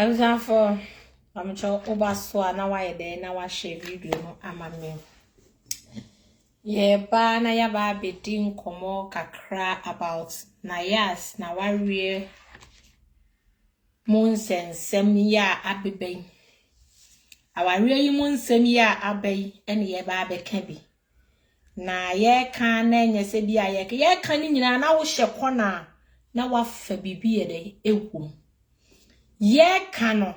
I'm for I'm sure Obaswa na why there na wa share video no amame. Yeah, ba na ya ba bedin komo kakra about Nayas na warie monsensem ya abeben. Awarie yi monsem ya abai ene ye ba beka bi. Na ye kan na enye se bia ye kan ni nyina na wo hye kona na wafa bibi ye de egwum. Ye kano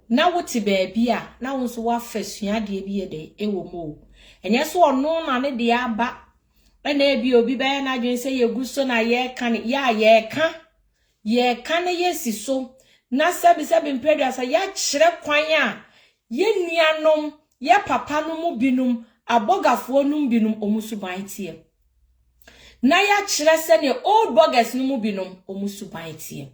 na wuti baabi a na wonso wafa suade bi ye de ewomo enye so ono na ne de aba na ebi obi be na dwen se ye guso na ye kan ya ye kan yesi so na sabi mpredasa ya kyere kwan a ye nuanom ye papa no mu binum abogafo no binum omusuban tie na ya kyere se ne old boggers no mu binum omusuban tie.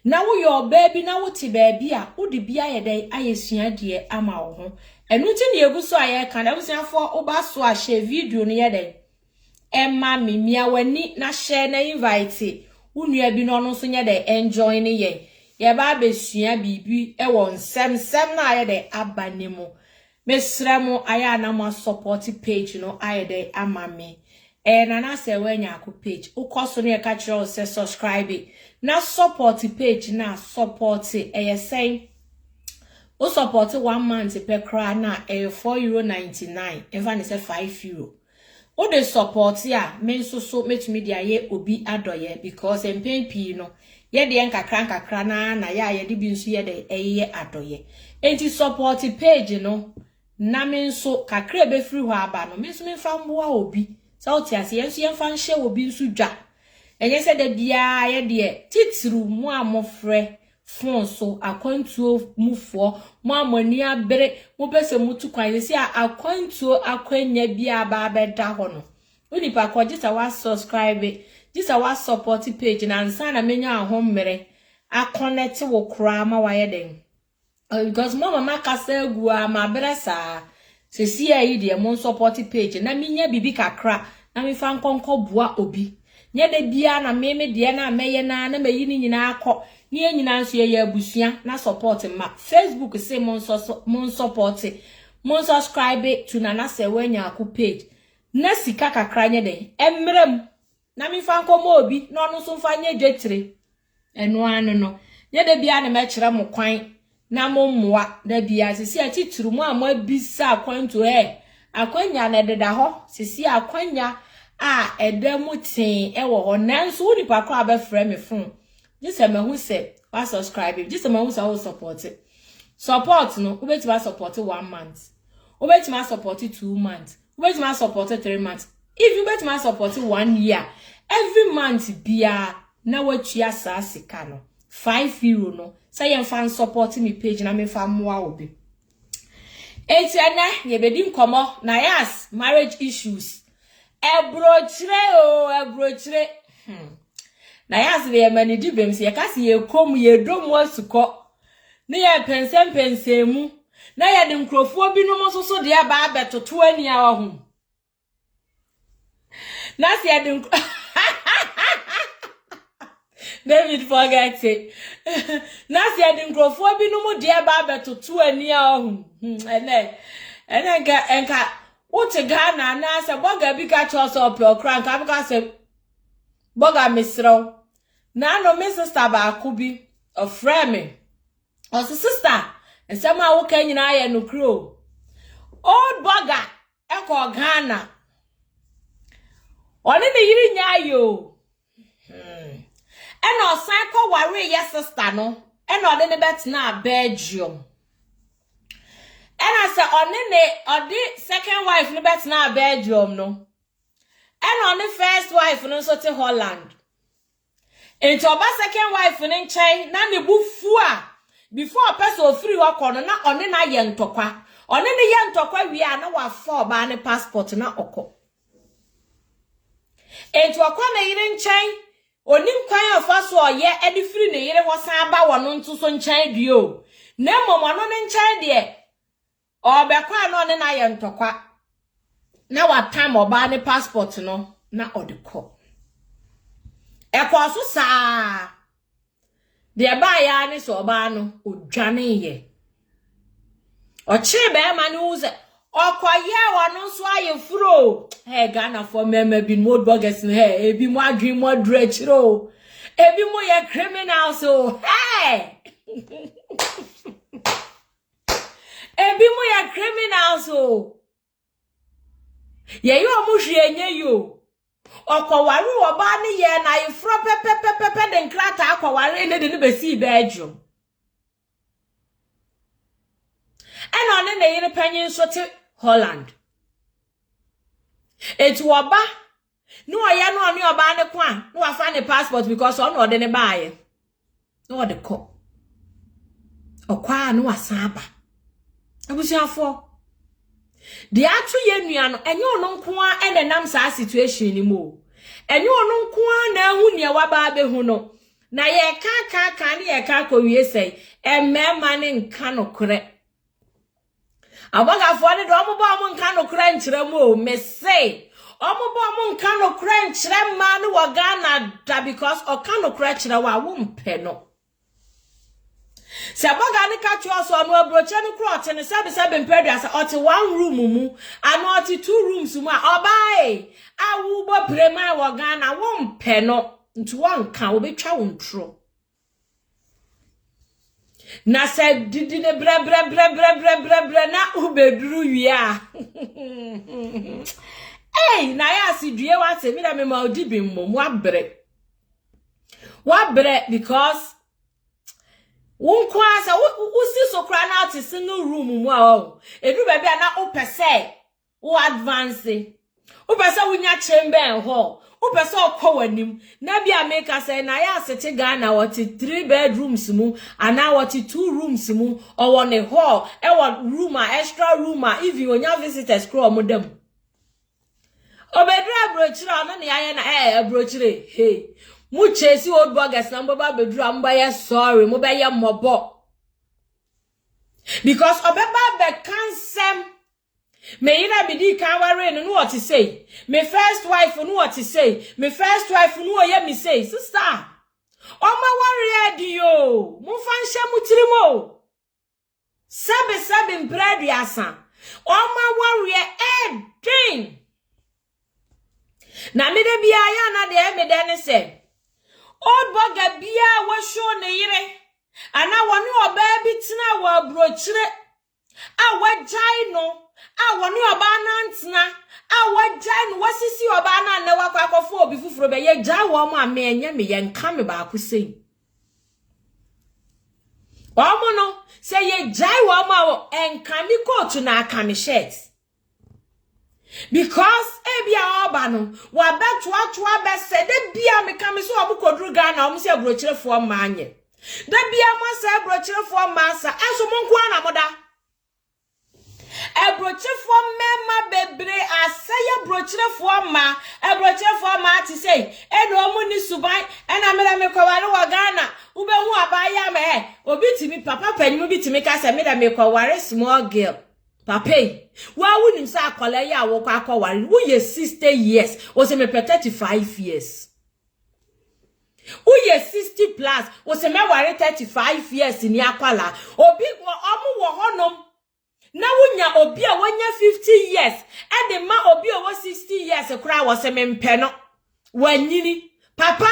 Na wo your baby na wo ti baby a wo de bia ye dai ayesua de ama wo ho enu ti ne egu so aye kan na busiafo oba so a share video no ye dai emma mimia wani na share na invite wo nua bi no no so nye dai enjoy ne ye ba besua bibi e won sem na aye dai abanemu mesremo aya na mo support page no aye dai ama me Nana Serwaa nyako page ukoso ne ka kire se subscribe na support page na support say o support 1 month per kra na €4.99 ever ne say €5 o de support ya men so metumi dia ye obi adoye because empen pi no ye de nkakra na ye de bi nso ye de eye adoye enti support page no na men so kakra be free ho aba no men so me fa mboa obi so tiase yenso yemfa nhye obi nso dwa enye se da bia ye de titru mu amofre fon so akwantuo mufo mu amani abere mu pese mutu kwan se akwantuo akwanya bia ba beda ho no onipa ko gisa wa subscribe gisa wa support page na nsa na menya ahommere aconnect wo kra ma wa ye den because mama kasa egu ama bere sa sesi ayi de mon support page na minya bibi kakra na mi fa nkonko bua obi nye de bia na meme de na meye na meyi ni nyina akọ ni nyina nso ye abusua na support ma Facebook say mon support mon subscribe to Nana Serwaa nyako page na sika kakra nye de emrem na mi fa nkomo obi na ono so fa nye dwetire eno anu no nye de bia na me kire mo kwan na mommoa da bia sisi atituru mu ama bisa akwanto akwanya na deda ho sisi akwanya a edamu tin wo ho nanso woni pakọ abefre me fun jise me hu se wa subscribe jise me hu se wo support no ubetima support 1 month ubetima support 2 months ubetima support 3 months if ubetima support 1 year every month bia na watua sa sika no €5 no say you fan support me page na me fa moa obi etiana ye bedi nkomo Nayas marriage issues Abrokyire Nayas be mani di bem se ye kase ye kom ye dom wasuko ne ye pensem na ye de nkrofo bi no so de aba abetoto ani a ho na se ye de David forget it. Nasi adinkrofo bi no mu de ba betoto ani a ho. Enka wote Ghana na se boga bi ka cho so pe okran ka bi se boga misro. Na no me sister ba akubi of frame. O sister, ensema wo kan nyina ye no kro. Old boga eko Ghana. Oni ne yiri nya yo. Eno cycle ware ye sister no eno de ne betna Belgium ena se odi second wife ne betna Belgium no eno ne first wife no so te Holland ento oba second wife ne nchen na ne bufu a before person free ho kono na one na ye ntokwa one ne ye ntokwa wi a na wa fa oba ne passport na okọ ento okwa na yire nchen onim kwan afaso oye edi free ne yire wosan aba wono nto so nchan dio na momono ne nchan de obekwa no ne na ye ntokwa na watam oba ne passport no na odeko ekoso saa de ba ya ni so ba no odwane ye oche be ma ni uze okoye wonu so aye furo he Ghana for meme bi mod burgers he ebi mo adwin mo drechiro ebi mo ye criminal so hey ebi mo ye criminal so ye yo mo hwenye yo okoware oba ni ye na ifro pepe de nkrata akoware ne de be si bedroom and on ne yire panyin so te Holland etu oba no oya no oni oba ne kwa no afa ne passport because on ode ne baaye no ode ko okwa no asaba abusiafo de atu ye nua no enye ono nko a enenam sa situation ni mo enye ono nko a na hu ne waba behu no na ye ka ne ye ka kowie sei emema ne nka no kore abagafo ne do omo nka no kore nkyere mo me say omo nka no kore nkyere ma no wo Ghana da because o ka no kore kyere wa wo mpe no se boga ne ka twa so no Abrokyire ne kro ote ne sebe mpedua se ote one room mu ano ote two rooms mu a obae awu bo prema wo Ghana wo mpe no ntu wonka wo betwa wo ntro na se didi ne bre na ubeduru wi a eh Nayas due wa se mi da me ma odi bi mmom wa bre because wonko asa usi so kra na ati single room mu a o edu be bia na opese wo advance opese wunya chamber hall opese okwanim na bia make say Nayas te Ghana what 3 bedrooms mu ana what 2 rooms mu or one a hall e one room extra room if you onya visitors kro mo dem obedru Abrokyire no ne aye na Abrokyire hey mu chesi old burgers na mbaba bedru amba ye sorry mo be ye mobo because obeba be cancel me ina bidi kan ware no what to say me first wife no what to say me first wife no ye me say sister oma ware adi yo mu fanshe mutirimo sebe mbradu asa oma ware edin na me de bia ya na de me de ne say old burger bia wa show ne yire ana woni oba bi tina wa Abrokyire a wa jai no a woni oba na ntena a wa jai no wasisi oba na ne wa kwakofo obi fufuro be ye jai wo ma me enye me ye nka me ba akusei omo no say ye jai wo ma enka mi coat na aka me shirt because ebia oba no wa betwa be se de bia me ka me so obu kodru Ghana o mo se Abrokyire fo ma anye de bia mo se Abrokyire fo ma sa enso mo nko ana moda Abrokyire fo mema bebre asaya Abrokyire fo ma ti say eno omu ni suban ena me kwaware wo Ghana ube hu abaya me obi timi papa panyim bi timi ka se me kwaware small girl papa wa wunim sa akwala ya wo kwa akwaware wo ye 60 years wo se me 35 years wo ye 60 plus wo se me ware 35 years ni akwala obi omu wo honom na wunya obi a wanya 50 years and the ma obi a 60 years kura wo se me mpe no wanyini papa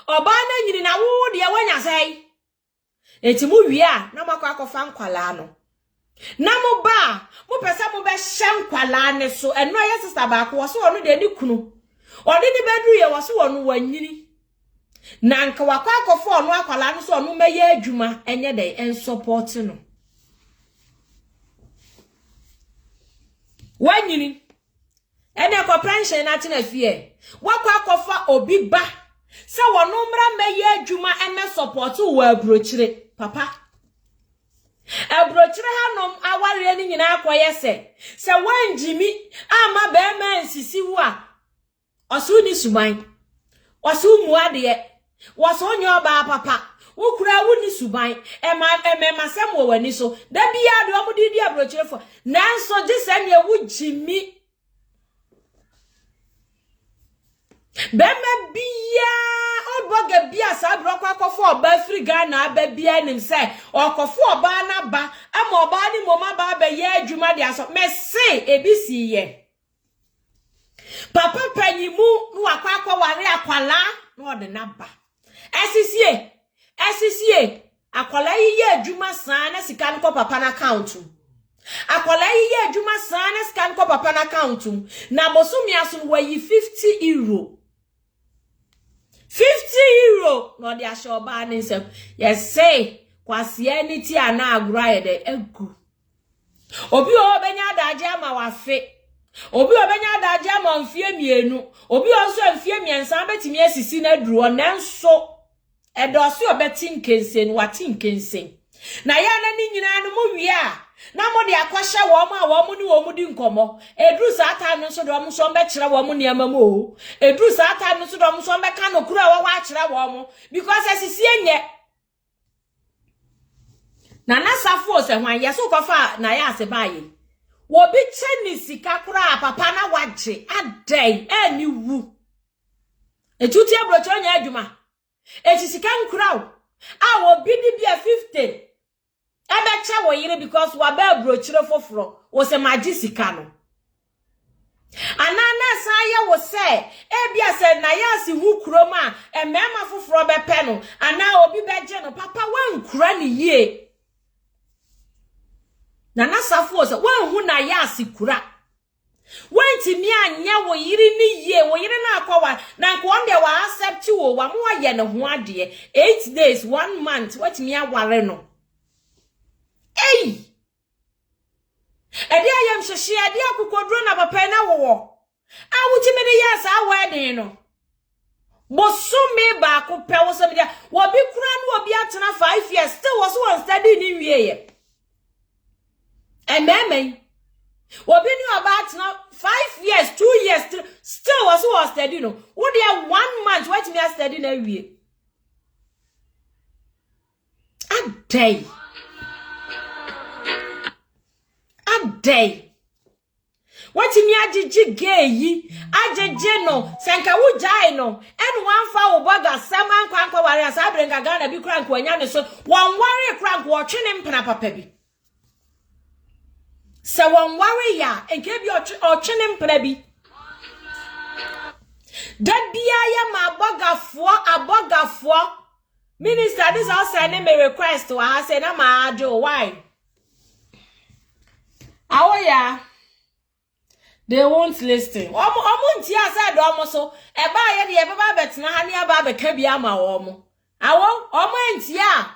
oba na nyini na wo de wanya sai enti mu wi a na makwa akofa nkwala no na mo ba mo pesa mo be hye nkwala ne so eno ye sister ba ko so onu de ni kunu odi ni bedru ye wo so onu wanyini na nka wakwa akofo onu akwala no so onu meye adwuma enye de en support no wanyini ene ko pension na tina fie wakwa akofa obi ba se wonu mra meye adwuma eme support wo Abrokyire papa Abrokyire hanom aware ni nyina akoye se wanjimi ama be ma nsisi wo a osu ni suban osu muade woso nyo ba papa wukura wuni suban ema sem wo wani so da bia de omudidi Abrokyire fo nanso gise ne wujimi bema bia boga bia sa brokwa akofo oba free Ghana aba bia nim say okofo oba na ba ama oba ni moma ba ba ye adwuma de aso me say ebisi ye papa panyimu nu akwa ware akwala no de na ba esisie akwala yi ye adwuma san na sika nko papa na account akwala yi ye adwuma san na sika nko papa na account na bosumi aso wayi 50 euro 50 euro no de ashoba ni nsem yes say kwase aniti ana agura ye de egu obi obenya daje ama wafe obi obenya daje ama mfie mienu obi oso mfie miensa betimi asisi na duro nanso edosi obeti nkense ni wati nkense na ya na ni nyina no mo wi a na mo de akwahye wo mo a wo mo ni wo mu di nkomo edru sa ata no so do mo so be kire wo mo ne amamo edru sa ata no so do mo so be ka no kura wo wa kire wo mo because asisi enye Nana Serwaa se hwan yeso kofa Nayas baye wo bi cheni sika kura papa na waje adai eni wu etuti Abrokyire nya adwuma echisika nkura a wo bi di bia 50 abecha wo yire because wa ba Abrokyire foforo wo se magi sika no anana saye wo se bia se Nayas hu kroma emema foforo be pe no ana obi beje no papa wa nkura ni yie Nana Serwaa se wan hu Nayas kura wanti mi anya wo yiri ni ye wo yiri na akwa na nko on de wa accept wo wa mo ye ne ho ade 8 days 1 month what mi aware no ei ade ayam hyehye ade akokodro na papa na wo awuti me de yes aweden no bosumi ba ko pe wo so me dia wo bi kura no obi atena 5 years still was one study ni wie ye ememe Obi ni about now 5 years, 2 years, still was studying. No, what they 1 month? What me are studying every year? A day. What me are jiji gay yi? Ajeje no, senka wu jai no. And one foul burger, saman kwankwa warriors. I bring a gun a big crank when you so 1 warrior crank watching him panapa pebi. So one warrior and give your chinim plebi. That be I am a bugger for. Minister, this also sending me request to us and I'm do why? Oh yeah. They won't listen. Omo ntia said almost so e ba ye de baba betina ha ne aba be ka bia ma omo. Awo omo ntia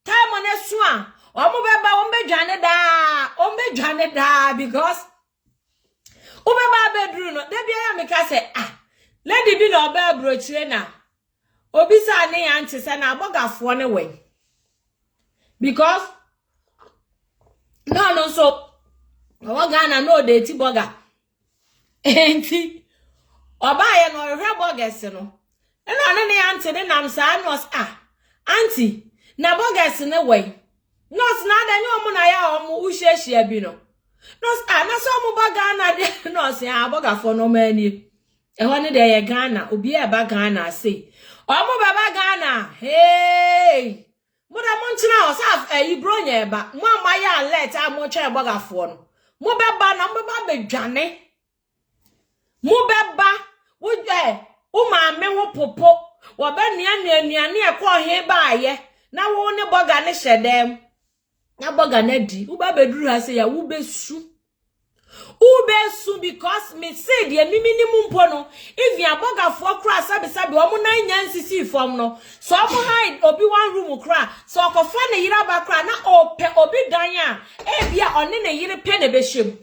time on esu a omo beba ombe dwane da because obeba bedru no de bia ya me ka say lady bi na oba Abrokyire na obi sa ne ya nti se na abogafo ne we because no so owa Ghana no de ti boga enti oba ye no hwe bogas no na ne ya nti ne nam sa no auntie na bogas ne we Nos na da nyo mu na ya omu uhyehia bi no. Nos na so mu ba Ghana de nos ya abogafo no mani. Eho ne de ye Ghana, obi e ba Ghana say. Omu baba Ghana. Hey! Mu da mu ntina o sa ibro nya ba. Mu amaya alert amu twa abogafo no. Mu beba na mu beba bedwane. Mu beba wo ma me wo popo. Wo ba nuane e ko he ba ye. Na wo ne boga ne hyedem. Na boga na di uba beduru ha say ya ubesu because me say de minimum mpo no if ya boga fo kra sabe o mo nan nyansisi fom no so mo hide obi one room kra so okofa ne yira ba kra na ope obi dan a bia one ne yire pe ne behyem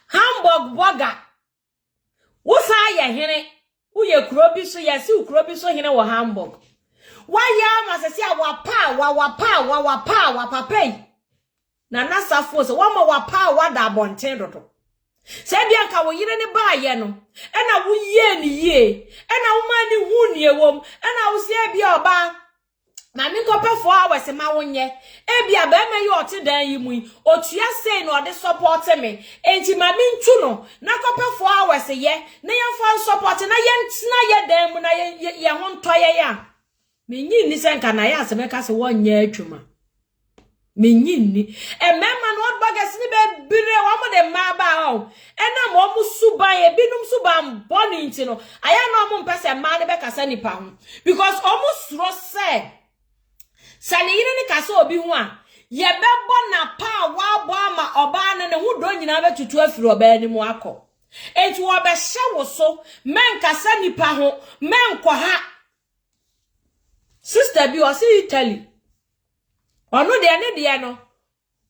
hamburg boga wo sa ye hene wo ye kuro bi so ya si kuro bi so hene wo hamburg why masesi wa papa Nana Serwaa so wa ma wa pa wa da bonten dodo se bia nka wo yire ne ba ye no e na wo ye ni ye e na wo ma ni hu ni ewom e na wo se bia oba Mami kope 4 hours ma wonye. Ebia be me yo te dan yi mu. Otua say no de support me. Enti mami ntu no na kope 4 hours ye. Na ye fan support na ye ntina ye dan mu na ye ho ntoye ya. Me nyi ni senka na ya se me ka se wonye adwuma. Me nyi ni. E mema no odbagas ni be bire wo mo de ma ba ho. Ena mo mu suban e binum suban boni nti no. Aya no mo mpese ma ne be kasa nipa ho. Because almost sro say Sani yire ni kasa obi hu a ye bebo na pa wa bo ama oba ne hu do nyina betutu afiri oba ni mu akọ enti wo be hye wo so men kasa nipa ho men kọ ha sister bi o si Italy onu de no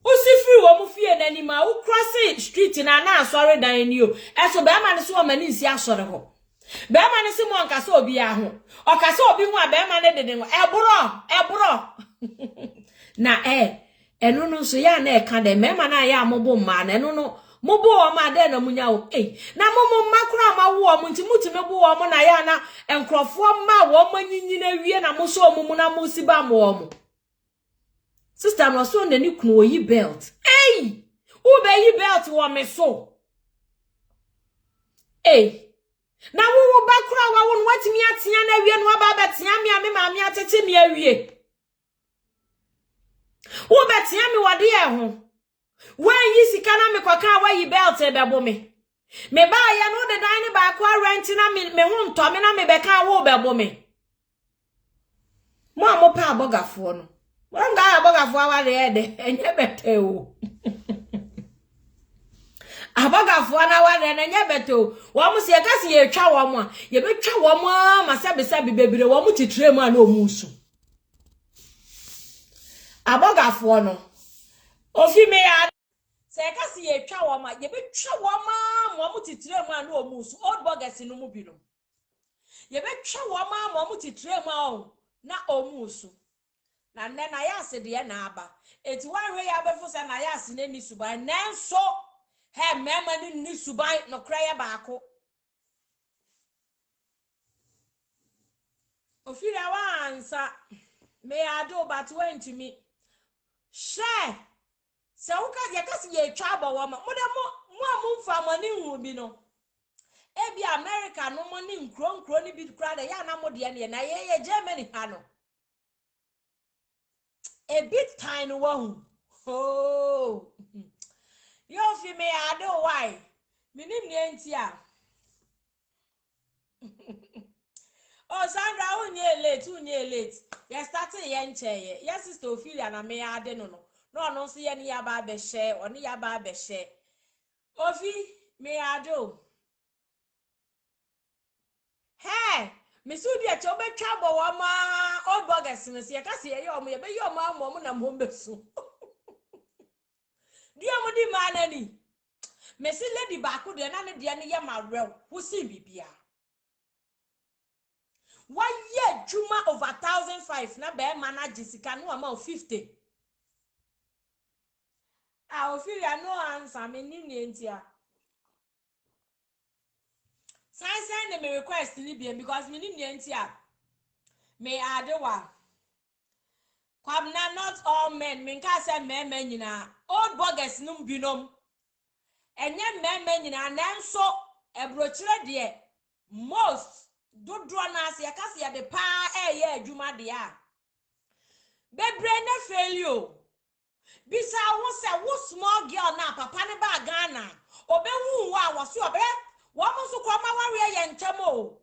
usi free wo mu fie nani ma wo cross street na asore dan ni o eso be ama ne so o mani nsi asore ho be ama ne si mo nkasa obi a ho o kasa obi hu a be ama ne dede ho eburo na enu no so ya na eka de mema na ya mobo ma na enu no mobo o ma de na munya o na momo makura ma wo o nti mutime bo o mo na ya na enkrofo ma wo manyinyi na wie na mo so o mu na mo si ba mo o mo sister no so na ni kunu o yi belt u be yi belt wo me so na wo bakura wa wo watimi atia na wie no aba betia me ma me atete me awie wo betia me wode e ho wan yi sika na me kwaka wa yi belt e bebo me ba ya no de dan ne ba kwa rent na me ho nto me na me beka wo bebo me mo amopa abogafo no wanga abogafo awale ede enye bete o abogafo na wale na enye bete o wo mo se kasi ye twa wo mo a ye betwa wo mo ma sabe bebire wo mo titre mu a na omusu abogafo no ofi me ya se kasi ye twa wo ma ye betwa wo ma mo titire mu a na omusu old burgers no mu bi no ye betwa wo ma mo titire mu a na omusu na nne na ya se de na aba eti wanwe ya befo se na ya se ni suban nanso he mema ni suban no kraye baako ofira wansa me ado but went to me share se uka yakasi ye twa ba wo ma mo de mo amfa mani hu bi no ebi America no mo ni nkro ni bi kra de ya na mo de ne na ye Germany ha no a bit time one. Oh, you feel me? I know why. Minim nientia. Oh, Sandra, unye late. You started yen chair. Yes, sister Ophelia, and I may add no, see any yaba be share or ni yaba be share. Ophi, may I do? Hey, Miss Udia, chobe trouble, wama, old buggers, and see, I can see your me, but your mamma, and I'm home soon. Dear Modi Manani, Messi Lady Baku, the Nana Diana Yama, who see Bibia. 1 year, Juma over 1,005, na bear mana Jessica, no amount 50. I feel ya no answer, I mean, India. Send me request Libyan because India may add one. Kwabna not all men, Minka said men, old buggers num binom. And young men, and then so Abrokyire dear. Most do draw nas ya kasi de pa Juma dia. Bebrene failure. Bisa wo small girl na papa ne ba Ghana. Obe wu wa wo so obe wo mo so kwa ma ware ye ntamo.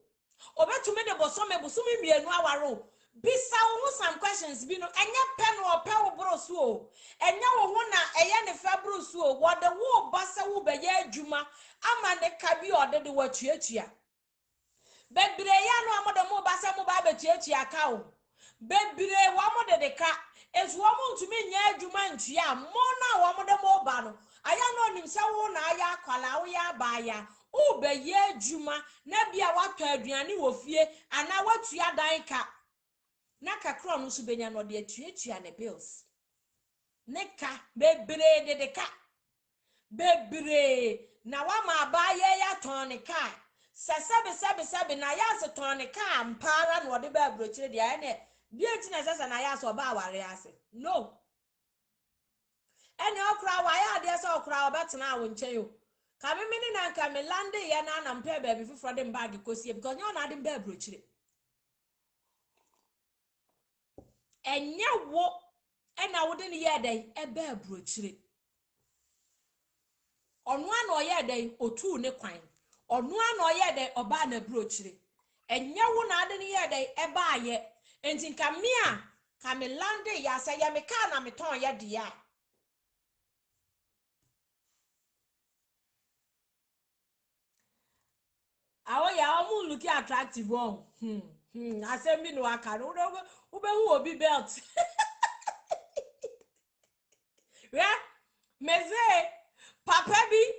Obe tumi de bosome busumi mienu awaro. Bisa wo some questions bi no enye pen wo pe wo bro so o. Enye wo ho na eye ne fa bro so o. Wo de wo basa wo be ye adwuma ama ne ka bi ode de watuatua. Bebre ya no amodo mo basa mo ba betuatua ka o. Bebre wo amodo de ka ezu wo mo ntumi nya adwuma ntua mo na wo amodo mo ba no. Aya no nim se wo na aya akwala wo ya ba ya. U be ye adwuma na bia wato aduane wo fie ana watua dan ka. Na kakro no so benya no de atuatua ne bills. Ne ka bebre de ka. Bebre na wa ma ba ye ya ton ne ka. Sabe na ya se ton ne ka mpara no de ba Abrokyire de ane Bienti na sasa na ya so ba aware ase. No. Ene okra wa ya de se okra obetena wo nche yo. Ka me mini na nka me lande ye na na mpe baby fufro de bag kosie because nyo na de mba Abrokyire. Enye wo ena wo de ne ye den e ba Abrokyire. Onu ana oye den otu ne kwan. Onu ana oye den oba na Abrokyire. Enye wo na de ne ye den e ba ye. Enti nka me a ka me lande ya se ye me ka na me ton ye de ya. Awo ya omu look attractive one. Asemi no aka no ube hu obi belt. Yeah? Meze papa bi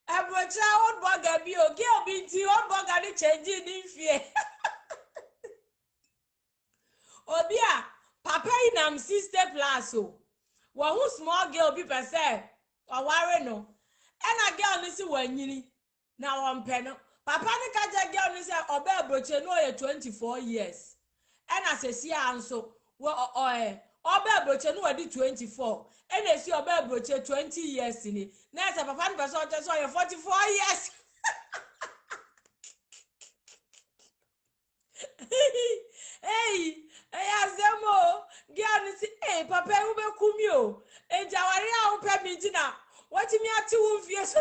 Abrokyire old burger bi o girl bi ti old burger ni change ni fie. Obi a papa inam sister plus o. Wo hu small girl bi pese oware no. Ena girl ni si wanyini na wonpe no. Papa ni kaje girl ni se oba Abrokyire no ye 24 years. Ena sesi anso wo oba Abrokyire no wadi 24. Ena si oba Abrokyire 20 years ni. Na se papa ni pese o je so ye 44 years. Hey, azemo girl ni si papa ube kumi o. Jawari a upe mi jina. What me ati wo fie so.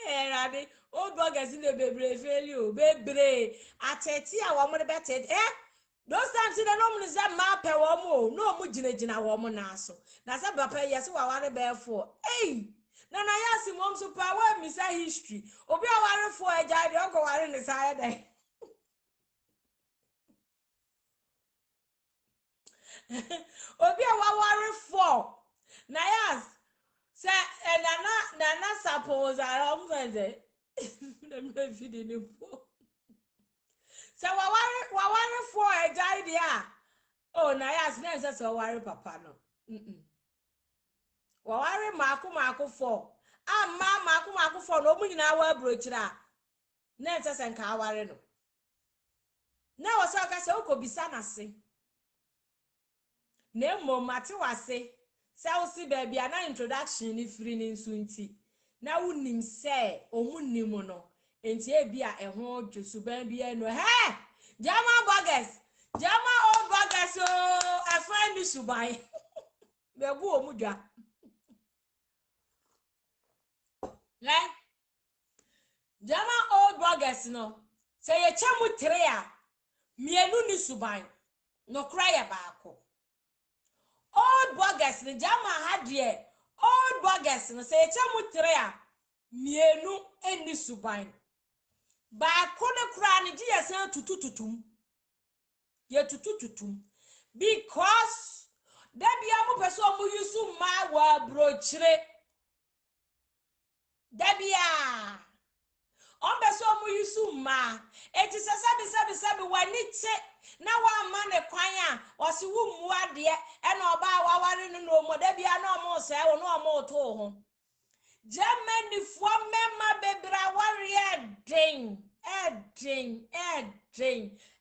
Rade old burgers in the bebre failure bebre ateti a wo mo be tet those times they no mo say ma pe wo mo no mo gina wo mo na so na say papa yes wa ware be for Nana Yas mom so pa we mi say history obi a ware for eja de onko ware ni say dey obi a ware for Nayas say Nana suppose I am them no feeding him. So waware for a guy there. Oh, Nayas never so worry papa no. Waware mako for. Mako for no mu nyina wa Abrokyire. Na nse se nka aware no. Na wo so ka se okobisa na se. Na mo mate wase. Se wo si baby ana introduction ni free ni nsu nti. Na wunim se omunim no. Enti ebia eho dwosuban bia no Jama burgers Jama old burgers a friend mi subai bebu omudwa Jama old burgers no se ye chemu 3 a mienu ni subai no kra ya baako old burgers ni Jama hadie old burgers no se ye chemu 3 a mienu eni subai ba kone kura ni ji yesen tutututum ye tutututum because debia mu pese o mu yusu ma wa Abrokyire debia on pese o mu yusu ma eti sabi wani che na wa ma ne kwan a o si wu mu ade e na oba wa ware no mo debia na o mo se wo no o mo to ho Germany fo mema bebra warrior ding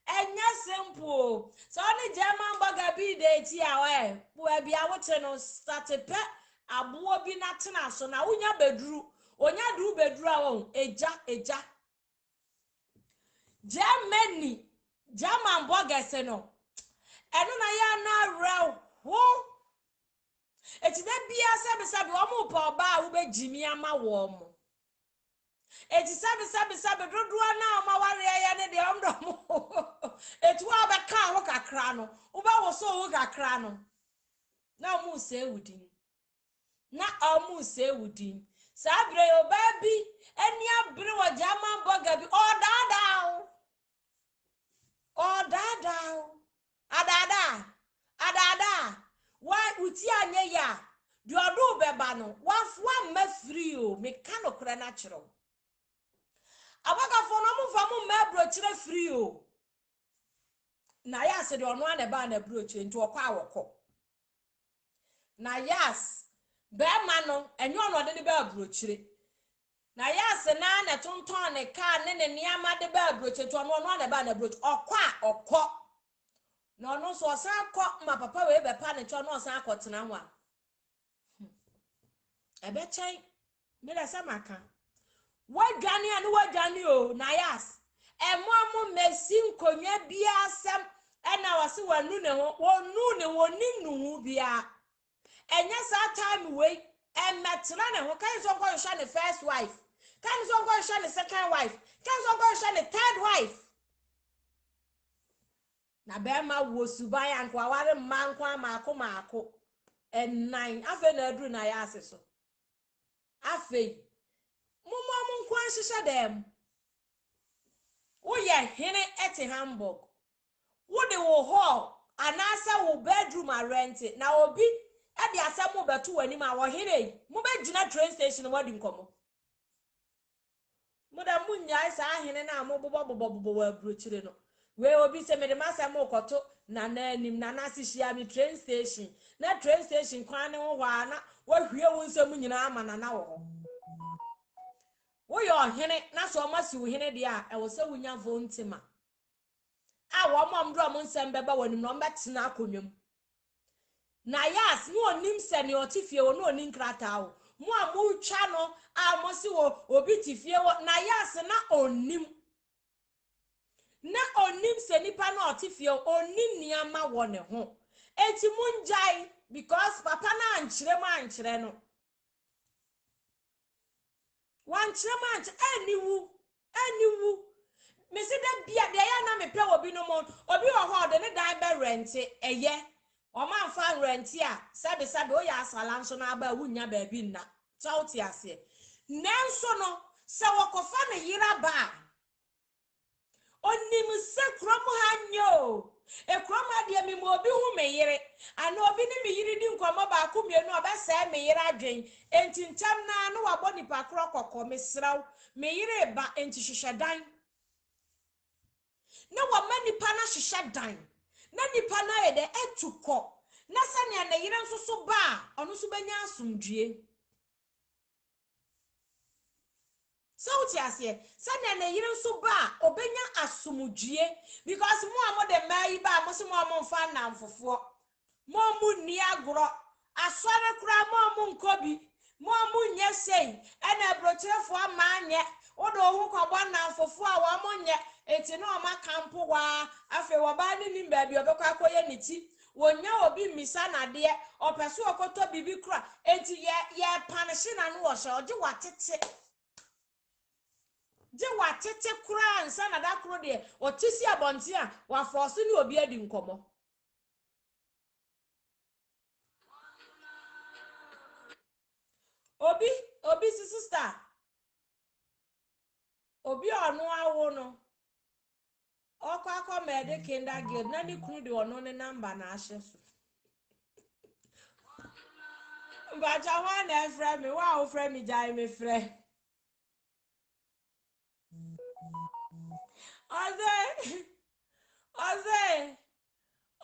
enya simple so ni German burger bi de ti a we bia wote no start pe abo bi na tena so na unya beduru onya duru beduru a won eja German burgers no eno na ya na rew ho eti da bia sabi o mu pa oba wo be jimi ama wo mo eti sabi dodo na o ma ware ya ne de omdo eti wa be ka ho kakra no wo ba wo so wo kakra no na mu se wudin sabre o ba bi eni abre wo German burger bi adada wa uti anye ya di odo beba no wa ma free o me ka no kra na chiro abaka fo no mu fa mu ma Abrokyire free o Nayas de ono ane ba na Abrokyire nti okwa awoko Nayas be ma no enyo no de ne ba Abrokyire Nayas na tonton ne car ne niama de ba Abrokyire to no na ba na Abrokyire okọ no no so san kọ ma papa we be pa ne to no san akotena ho a ebe chen me da samaka wadwane anu wadwane o Nayas emo mesi nkonwa bia asem ena wase wanu ne ho wonu ne woni nu bia enya sa time we emetra ne ho kan so go hwa ne first wife kan so go hwa ne second wife kan so go hwa ne third wife na be ma wo suban anko aware manko amako enan afa na aduru na ya aseso afa mumo munko anhihye dem wo ye hene ete Hamburg wo de wo hall anasa wo bedroom a rent na obi e de asem beto wani ma wo hene mo be gina train station mo di nkomo mo da munya isa hene na mo bobo wa Abrokyire no we obi se me de masem okoto na anim na nasihia mi train station na train station kwan ne ho ana wo hwie wo nsem nyina ama na wo wo yo hene na so masi wo hene de a e wo se wunya vontima a wo mom do mo nsem beba wani no mbetena akonwam Nayas no onim se ne otifie wo no onim krata wo mo a mo twa no a mo si wo obi tifie wo Nayas na onim se nipa na otifie onim niama wo ne ho enti munjai because papa na ankyere no wan kyerema aniwu mesi da bia de ya na mepe obi no mo obi wo ho de ne dan be rent eye o man fa rent a sabe o ya asala nso na aba wunya ba bi nna chauti ase nenso no se wokofa ne yira ba onim se kromo hanyo e kromo de mi mo obi hu me yire ana obi ni mi yiri di nkomo ba ko mienu obesa me yire adwen enti ntam na no wabo nipa kro kokko me sraw me yire ba enti hwehwedan na wa manipa na hwehwedan na nipa na ye de etuko na sane na yire nso so ba ono so benya asomdue sauti ase sane na yire nso ba obenya asomdue because mo amo de mai ba mo se mo amo mfa na mfofo mo mu ni agro asore kura mo nkobi mo mu nye sei ena Abrokyirefo amanye odo hu kwabo na mfofo a wo mo nye enti no ma kampo wa afi wo ba ni nimba bi obekwa akoye niti wonya obi misa na de opeso okoto bibi kura enti ye panishi na no wo hye oje watete kura ansa na da kuro de otisi abonti a wa force ni obi adi nkomo obi sister obi onu awo no okwa mede kinder guild na ni kunu de ono ne number na ahye so mbaja wa na frɛ me wa o frɛ me jai me frɛ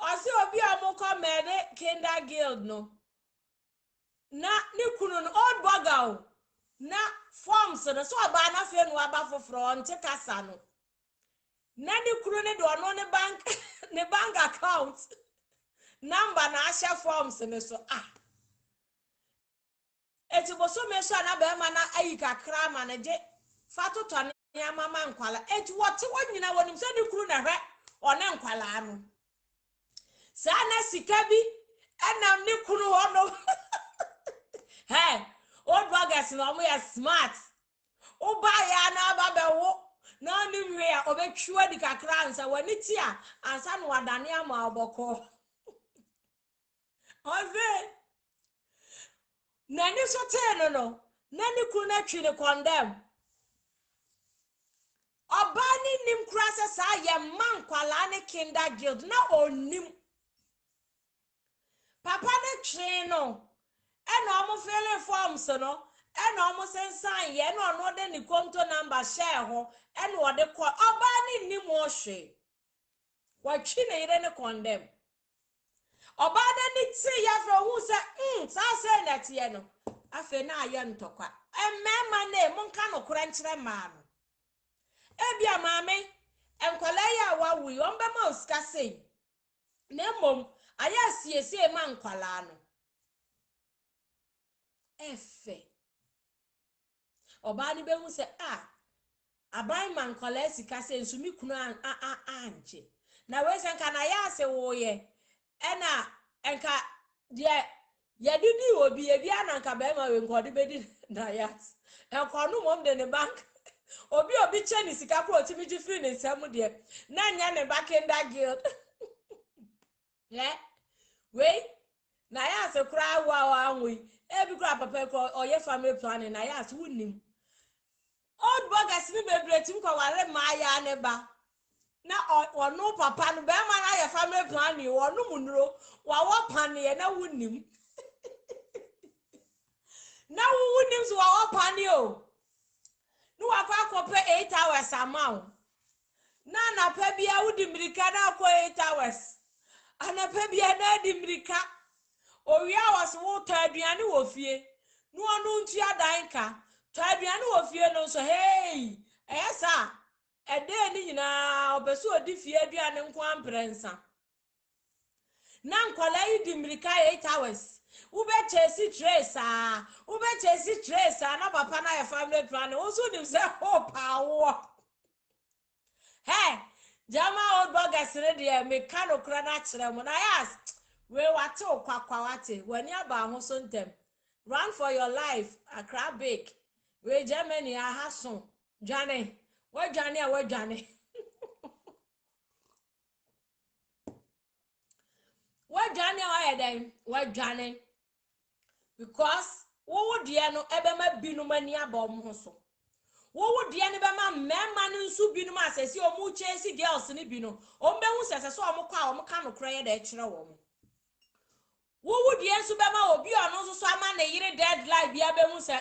Oze obi amukọ mede kinder guild no na ni kunu no old bogal na forms no so aba na fe no aba foforo nte kasa no na ni kunu ne do no ne bank ne bank account number na ahye forms ne so eti boso me so na be ma na ayi kakra ma na je fatoto ne amama nkwala eti wote wonyina wonim se ni kunu na hwe one nkwala no sa na sika bi enam ni kunu ho no hey old buggers no mo ya smart oba ya na baba wo na ni hwe a obetwa di kakra nsa wani ti a ansa no wadane ama oboko oze na ni so te no na ni kunu na twi ne condemn oba ni nim kura se sa ye man kwala ne kinder guild na onim papa ne twi no ena omo fill forms no ena omo sensan ye na ono de ni konto number share ho ena ode ko oba ni nim o hwe wa twi ne yire ne condemn oba de ni ti ya fro hu se sa se na tie no afe na aye ntokwa emema na emunka no kura nkyere ma no ebia maame enkwala ya wawu ombe ma osika sei na mom aya siesie ma nkwala no efe oba ni be hu se aban man kwala sika sei nsumi kunu anje na we se nka na ya se wo ye ena enka de yadidi obi ebi ananka be ma we nkode be di Nayas enko no mom de ne bank obi cheni sika pro timiji free ne nsam de na nya ne bakenda guild we Nayas kura wa anwi ebi kura papa ko oye family planning Nayas wunim old bogus ni bebre tim ko wale ma ya ne ba na onu papa no be ma na ya family planning onu munuro wa wo pane na wunim na wunim so wa wo pane o no akwa 8 hours amount na pa bia wudi mirika na akwa 8 hours ana pa bia na di mirika o wi hours wo to aduane wo fie no onu ntu adan ka to aduane wo fie no so hey esa ede ni nyina obeso odi fie aduane nko amprensa na nkwala yi di mirika 8 hours ube chesi tracer na papa na ya family plan oso dim say hope awo hey jama old bogus ready me kano kra na kire mo Nayas we wate okwakwa wate wani aba ho so ntem run for your life akra big we Germany ahaso dwane we dwane we dwane because wo de no ebema binu mani abom ho so wo de ne bema mema no nsu binu ma asesi o mu chesi girls ni binu o mbe hu sese so o mo kwa o mo ka no kra ye da kire wo mo wo de nsu bema obi ono so so ama na yire deadline bia be hu se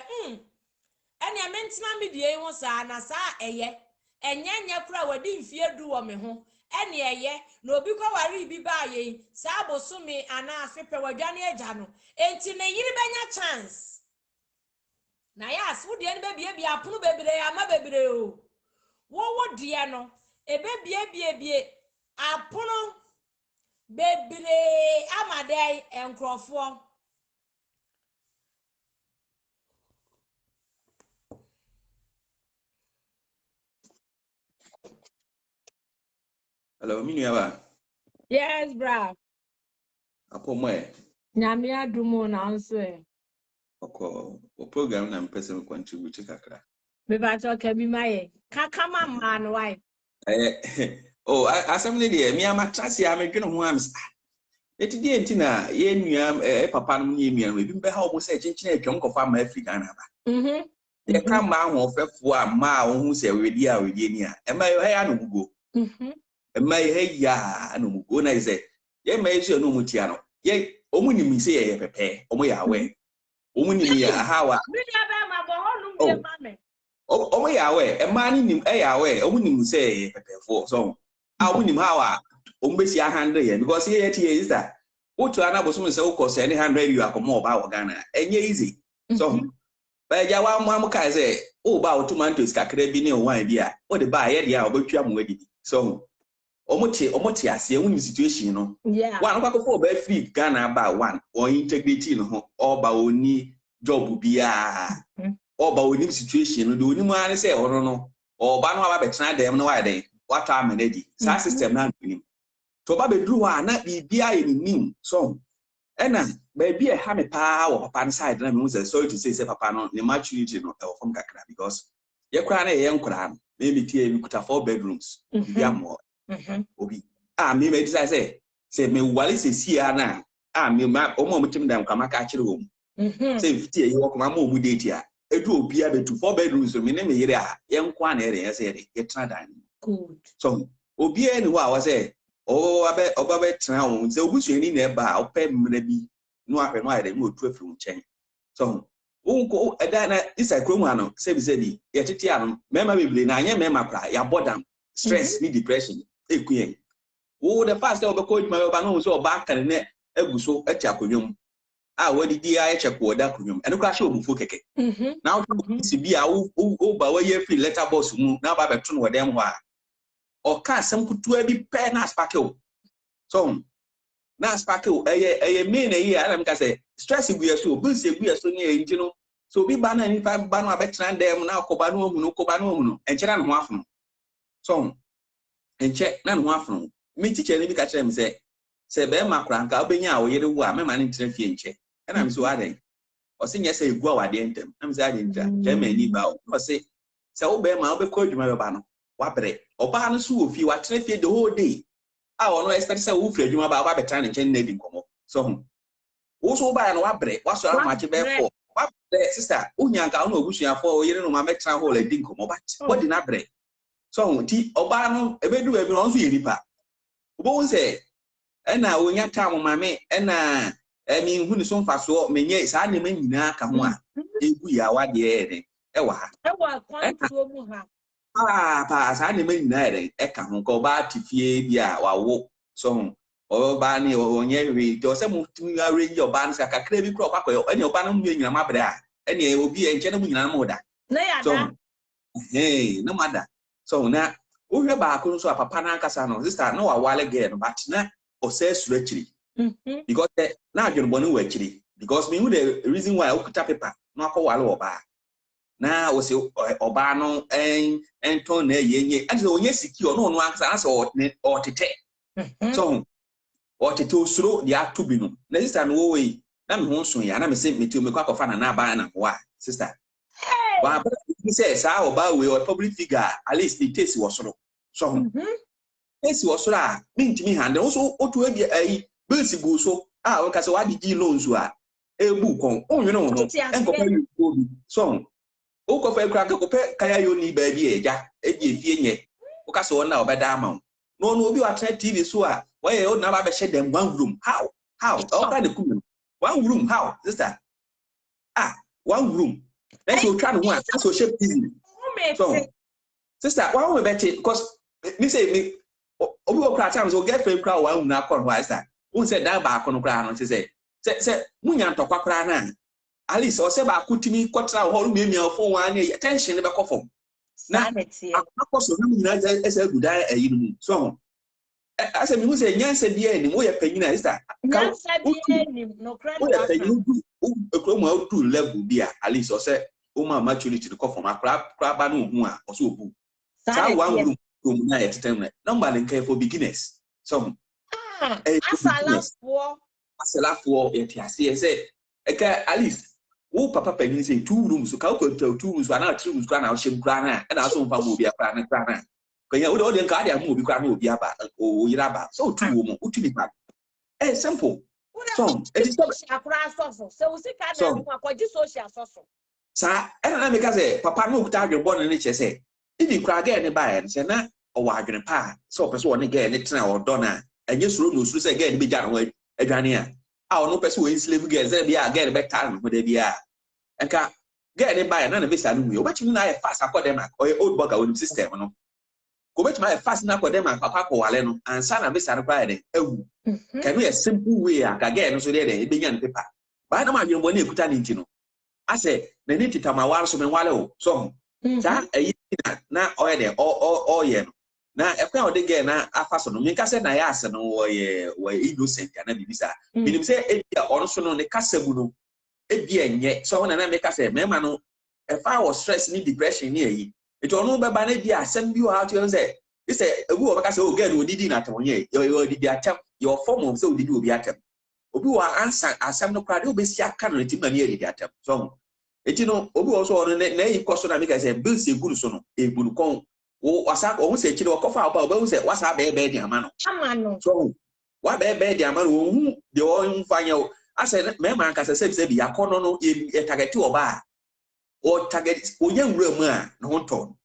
ene mentina me die ho sa na sa eye enyenye kra wadi mfie du wo me ho ene eye na obi kwa wari bi ba ye sa abosumi ana afepe wadwane agya no enti na yiri benya chance Nayas wo de ne be bia apono bebre ama bebre o wo de no ebe bie apono bebre amade enkrofo Hello, Minuaba. Yes, bra. Apo moe. Nyame adumo na nso Oko program na mpese me contribute kakra. Me ba to ka bi maye. Kakama man why? Asem ne de me amatrase a medwene ho am. Eti de enti na ye nua papa no ye nua no bi be ha obo se chinchina atwam kofa ma Africa na ba. Ye ka ma ho ofefo a ma wo hu se wedi a wedi ni a. E ma yo ya no gugo. Ema ye ya no mugo na ize ye ma esu no mutia no ye omunimi se ye pepe omo ya we omunimi ya hawa Bidia be ma bo honu mbe mame omo ya we ema ni nim ya we omunimi se ye pepe fo so omunim hawa ombesi 100 ye because ye tie is that otu ana boso se wo kost 100 you akomo oba wo Ghana enye easy so ba ja wa mo amka se o ba otomantos kakra bi ne o wan bi a o de ba ye dia obetwa mo adi so omote ase ehun situation no one kwa ko ba free Ghana ba one or integrity no ho oba oni job bia oba oni situation no de oni mu an se oro no oba no aba betena dem no wa den what am energy sa system na nim to ba be dru wa na bibia ye nim so ena ba bia ha me pa wo papa no side na me say sorry to say papa no the maturity no e from kakra because ye kra na ye nkra no maybe tie bi kuta 4 bedrooms bia mo obi me decide say me wale se sia na me ma omo mutim dan kwama ka kire wo say fiti e wo kwama mo mu date a edu obi a betu 4 bedrooms me ne me yire a ye nkwa na ere ye say ye tena dan good so obi e ni wo a wo say oba be tena wo say obusu ni na eba a opɛ mmra bi no ahwe no ayɛ me otu afiri nkyɛn so wo eda na isa kromu ano say bi ye tete ano mema beble na anya mema kra ya bodam stress ni depression ekuyen wo the past e obekọ dwuma oba no so oba kan ne aguso ati akonwom What did I check what that could and crash over for keke. Now, to be a by way free letter boss now by between what them were. Or cast some put to be pen as packle. So now sparkle a mean a year, I'm going to say, stressing we are so busy, we are so near, you know. So be banner if I ban my better them now, Cobano, no Cobano, and Cheran Waffle. So, and check none waffle. Me teacher, let me catch them say, Bear Macrank, I'll be now, you know, I'm a man in check. And I'm so adding. Or sing yes, a go at the end. I'm saying, Germany bow, or say, so bear my called you my banner. Wapre, or banner so if you are traffic the whole day. I will not expect soufred you about a trying to change Navy como. So, also by an wabre, what's so much therefore? What sister, Unyanka, no, wishing for you know, my metro hole a dinkum, but what did I break? So, T. Obano, a bed do everyone see ripa. Who say, and now when your town, my mate, and I mean, who is so fast, so many years, I mean, Naka, if we are what the air. Pass, I mean, Eka, go back to Fia, or walk, so, or Barney or Yerry, or some of your bands like a craving crop, or any of Banum being a mabra, and it will be a gentleman in mother. So, hey, no matter. So now, we have back also a Papa Casano, this time no a while again, but now, or says retreat. Because now you're one actually, because me, the reason why I could tap paper, not a while or bar. Now was Obano and Tony, and so yes, secure no one answer or tete. So, or to slow the act to be no. Next time, way, I'm home soon, and I'm sent me to make up of an abana. Why, sister? But he says, how about we or public figure, at least the taste was so. Taste was so, mean to me, and also, what to a Billy Busso, because what did you loans were a book on, oh, you know, and so. Oko fe kra ko pe kaya yo ni ba bi eja eji fie nye o ka so na obeda ama no no obi wa tra TV so a why o na ba be share them one room how o ka de kum one room how sister one room let's go try one so shape TV so sister why we bet it because me say me obi o kra time so get friend kra one na kon why sister who said that ba kon kra no say munya ntokwa kra na at least or say ba kutimi kwatra ho me for one attention be kofom na akoso na nyina esa guda ayinu so asa mi hu say nyansa bia ni wo ye panyina sister nyansa bia ni no kra na ekromo out level bia at least or say o ma maturity the kofom akra ba no hu a o so obu sa one room room na at time number nkai for beginners so asala for etiase say at least who papa penny say 2 rooms so ka ko 2 rooms na 3 rooms na shim kra na e na so mfa mo bia kra na kanya wo de nka dia mo bi kra na obi aba o yiraba so 2 wo mo utuni pa simple so it is akra so so we ka na mo akwaji social so sa e na me ka say papa no kuta adwe bon ne che say idi kra ga ne ba e say na o wa adwene pa so person wo ne ga ne tena o do na enye suro no suro say ga ne be ja no adwane a no person we slave girls there be a girl be time with the bia enka girl dey buy na na be sanu we obetimi na fast academic or old burger with system no ko betimi fast na academic papa ko wale no ansa na be sanu kwa dey ewu can we a simple way a girl no so there dey be nya paper ba na ma dwon bo na ekuta ni nti no ase na ni titama war so me wale o so ja eyi na oye dey oye no na ekwa o de girl na afa so no me ka se na ya ase no we innocent na bibisa binim se ebia ono so no ne kasabu no ebia enye so na me ka se me ma no if I was stress ni depression ni eyi it ono be ba na bia asem bi o how to say e say ebu o ka se o girl o didi na atonye yo didi atam your form of say o didi obi atam obi wa answer asem no kwade obesi aka no ti ma ni didi atam so eti no obi o so ono na eyi koso na me ka se bills eguru so no eguru kon wo wasa ko se chire okofa oba wo se wasa be di amano so wa be di amano wo hu de wo mfanya o ase me man ka se bi yakono no e target oba o target onye nwura mu a no honton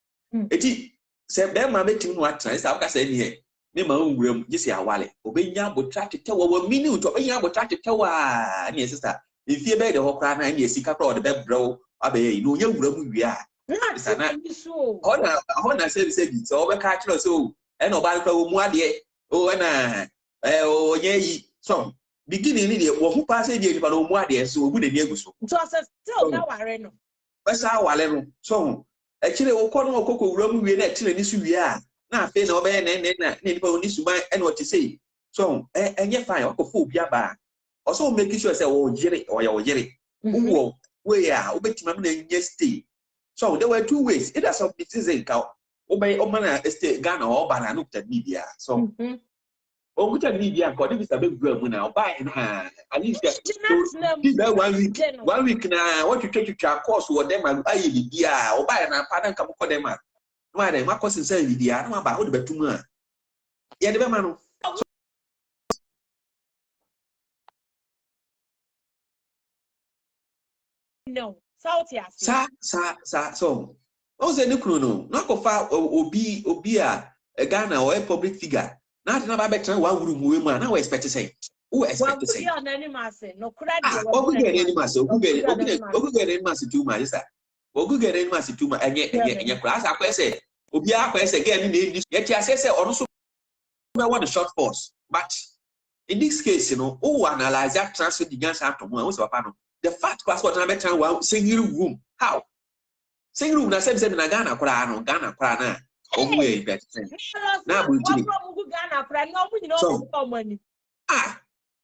eti se be ma betim no atra se aka se ni he ne ma nwura mu gisi awale obenya botra tete wo mini to obenya botra tete wa ni sister ifie be de hokra na ni esika kra o de be bro abe no onye nwura mu wi a sana hona say so we ka kiro so e no ba kwa mu ade o na onye yi so beginning ni dey wo hu pass dey nipa no mu ade so obu de ni aguso so still na ware no besa wale no so e kire wo kɔ no okoko wura mu wie na tire ni so wie a na afi na obe na nipa oni suban e na o te sei so enye fine okofo obi aba also make sure say wo jire o ya wo jire wo we a obetima na nye stay so there were two ways either some citizen ka obey omana stay Ghana or bana no ta media so o kuta media ko de bisa be gura mu na oba na at least this 1 week na what you take to course wo dem ayi bibia oba na pa na nka ko dem a no dey ma course say bibia na ba wo de betum a ye de be ma no no South Asi sa so o se ni kunu no na ko fa obi a Ghana or a public figure na na ba be tran wa wuru mu we mu na we expect say who expect say wa na ni ma se no kura de ogu get any mass too ma isa ogu get any mass too ma enye kura asa kwa say obi akwa say get ni na ye ti ase say onu so we want the short force but in this case you know who analyze that transfer the gansa atom who so papa no the fact class what na be tran wa single room how single room na say na Ghana kura na omu e bet na Abrokyire Ghana kura na omu nyina omu mani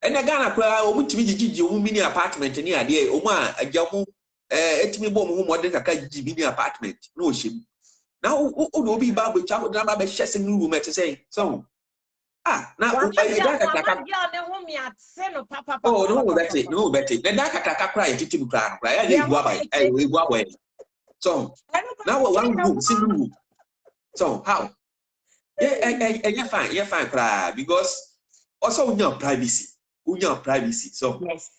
ene Ghana kura omu timi jiji omu mini apartment ni ade omu a agya mu etimi bo omu mo de kaka jiji mini apartment na ohim na o obi ba bo cha na ba be hye single room et say so na o ya kaka ne ho mi ate no papa oh no beti na da kaka kura ye titi kura ya le gua ba egua boy so now one room single room so how yeah fine cry because also your privacy so yes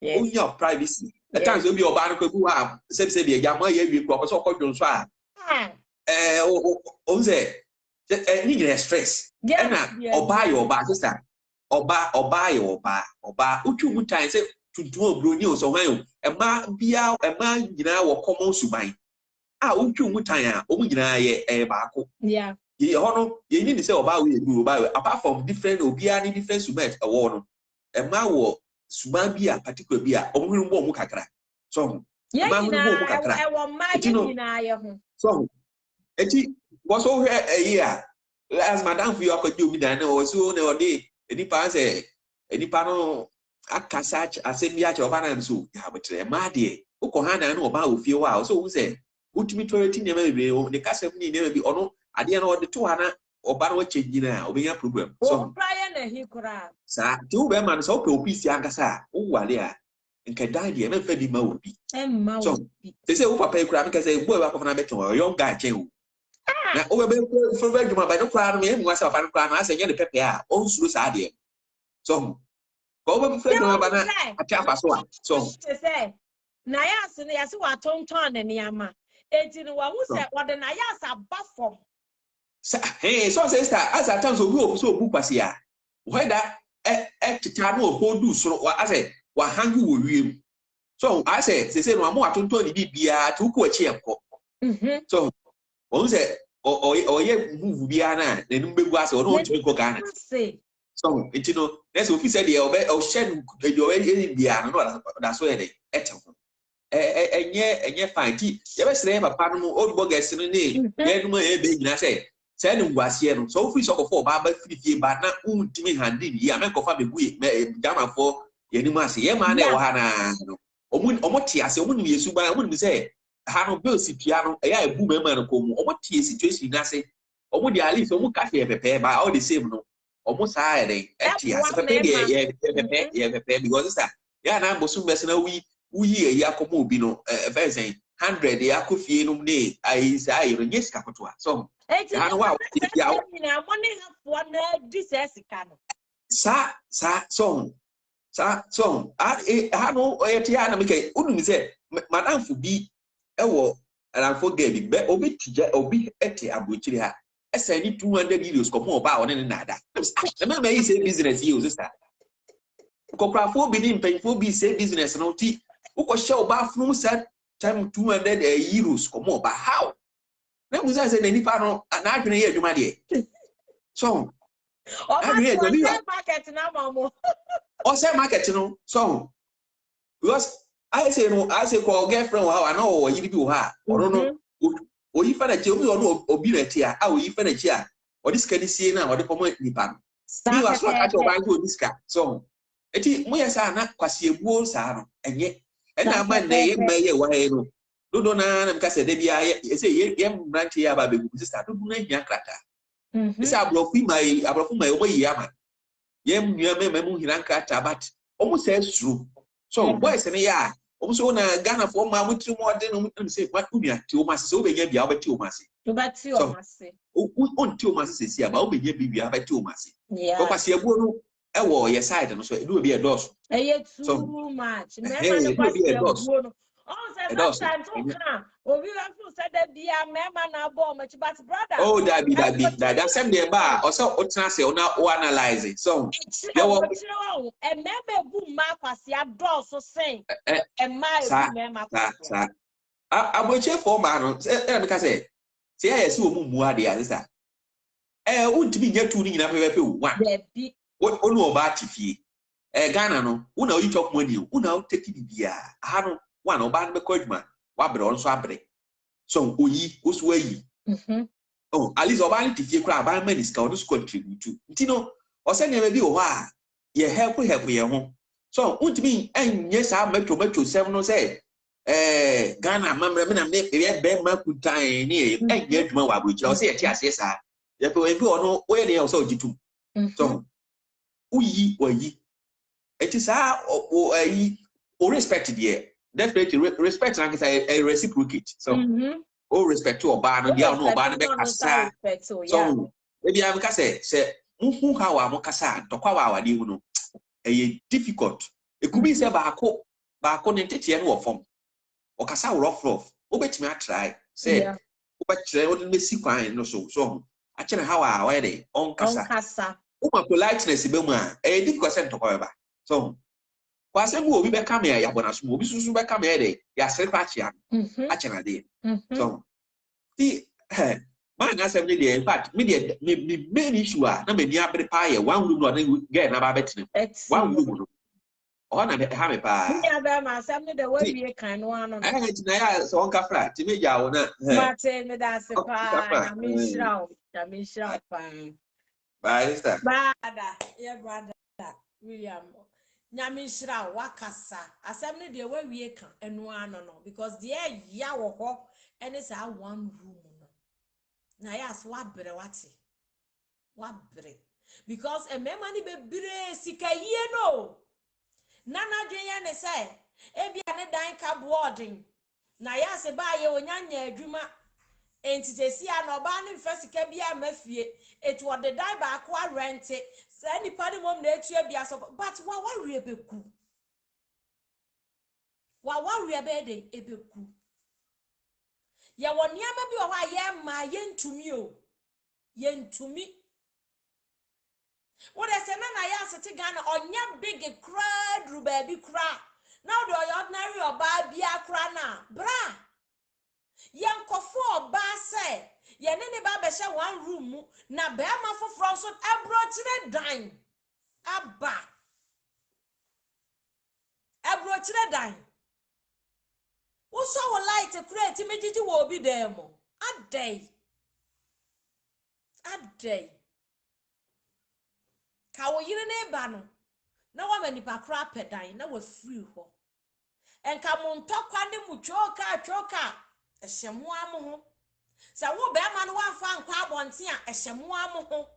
your privacy at times will be your bank go am say be ya ma ye wi ko so ko dun so a o say ni stress na oba your oba sister oba utu mutan say tuntum obroni o so wan e ma bia e ma nyina wo common suban utu mutan a o mu nyina ye baako yeah ye hono ye ni say oba we do oba apart from different obia ni different suban e wo no e ma wo suban bia particular bia o mu bo mu kakra so ma mu bo mu kakra e wo ma ye nyina ye ho so eti wo so he year last madam for your akodi obi dan na o so na o dey enipa say enipa no akasa asemi ache oba na so ya betre ma de uko ha na oba ofie wa so wo say utimi toilet ni ma bebe o de kasem ni na bi ono ade na o de to ha na oba na o change na obenya problem so prayer na hi kura sa ti wo be ma so pe opisi ankasa wo wale a nke dan de na fa bi ma obi so they say wo papa e kura me say boy wa papa na beto o young guy chen o na o be for very ma ba no kura no me mu asa papa no kura na asa nye de pepe a o nsuro sa de so go be for no ba na ati afa so say Nayas ne yase wa tonton na niama eti no wa hu se wo de Nayas abafom so sister as at times obi so obu kwase a whether tita no hold soro wa ase wa hangu wo wiem so I say no amo atonton ni bibia to ku achi enko so won say oye move bia na nenu begu ase ono ntimi ko Ghana so eti no let's ofi say dey o shed e bia no da so e dey etem enye fine ti ye be sere papa no old bogus no ne ye no e be nyina say say no ngwase no so ofi so ko ba fifie ba na untimi handi ni ya me ko fa be gu Ghana for ye ni ma se ye ma na e wo ha na no omo ti ase omo ni yesu ba omo ni say ha no bill si pia no ya ebu mema no ko mu omo ti situation na se omo di ali so omo ka fe pepe ba all the same no omo sa ere ti ase pepe de ye pepe because sister ya na bosu bes na uyi ya komo obi no verse 100 ya ko fie no ne ai sai ro nyes ka kotoa so ha no wa ya na money have na disesika no sa so ha no oyeti ya na meke unu mi se madam fu bi ewo alanfo gabi be obi tija obi ete Abrokyire ha esa ni 200 euros ko mo ba one ne nada na me yi say business yi o sister kokrafo bi ni mpanfo bi say business no ti uko show ba funu set time 200 euros ko mo ba how na mu say na nipa no na adwene ye adwuma de so o ma market na mamo or say market no so because I say call girlfriend how I know or you be ha or no or you find a job or be a tear how you find a chair or this can see now or the common nipan me was not at your bank with this car so eti mo yesa na kwase ebuo sa no enye na ma na ye maye wa he no do na na mka se de bia ye say ye branch ya ba be sister do na hia krata say abrofu mai omo yi ama ye nua me mu hina krata but omo say suru so boys ne ya omo so na Ghana for ma mutri mo de no mu say what nua ti o ma se o be nya bia o be ti o ma se on ti o ma se si aba o be nya bia ba ti o ma se ko kwase ebuo no ewo ye side no so e do be e dos too much remember the question no oh say sometimes o kan obi wa fu say that bia mema na bo ma but brother oh that same dey ba o so o tena say o na o analyze it so there wo e mema bu ma kwase ador so sen e ma e bu mema kwase Abrokyire for ma no e me ka say ya se o mu mu ade a sister untimi nya tu ni nyina pepe one be onu oba tifie Ghana no una oyi chop money una take bibia ha no one oba no be kwaduma wa bre on so abre so oyi oso ayi oh at least oba ni tifie kra aba man iska on so contribute nti no o se ne bi o ha ye help ye ho so untimi enye sa metro sem no say Ghana mamre me na me be ma kutan ni enye adwuma wa Abrokyire o se ye ti ase sa ye pe we bi ono o ye ne o so ogitum so uyi oyi it is o respect there definitely respect like a reciprocate so o respect to oba no dia no oba no be kasa so maybe am ka say who how am kasa tokwa wa awade hu no difficult it could be say ba ko ne tete no form o kasa rough o betimi a try say o be try o me si kwan no so a chere how a wa dey on kasa uma politeness be mu a difficult say tokwa ba so kwase mu obi be come here ya bona so obi susu be come here dey ya sere kwachi a chena dey so the man na say dey in fact me main issue a na me ni abre pa ye one room no na get na ba betene one room no o na ha me pa me aba ma sam ne dey we wie kan no ano na ya so on ka fra ti me ja wo na mate me da se pa na me shraw pa barista bada yeah brother William Nyamishra wakasa asem ne de wawie kan enu ano no because there ya wo ho ene sa one room no Nayas wabre because e mema ni bebre sika yie no nana dwen ne say e bia ne dan ka boarding Nayas ba ye onyanya adwuma entitesi ano ba ne mfa sika bia mafie etu ode dan ba akwa rent say ni padi mom na etua bia so but wa worry ebeku de ebeku ya wonia ma bi wa ye ma yentumi o yentumi what I say na ya sete Ghana onya big crowd ru ba bi kra now the ordinary oba bia kra na bra yankofo oba say ye ne ne ba be hye one room na be ma foforo so Abrokyire dan Abrokyire dan wo so wo light create megigi wo obi dem adai ka wo yire ne ba no na wa manipa kra pedan na wa free ho enka mo ntokwa ne mu choka ehyemu am ho sa wo be ma no wa fa nkwa abonte a ehyemu am ho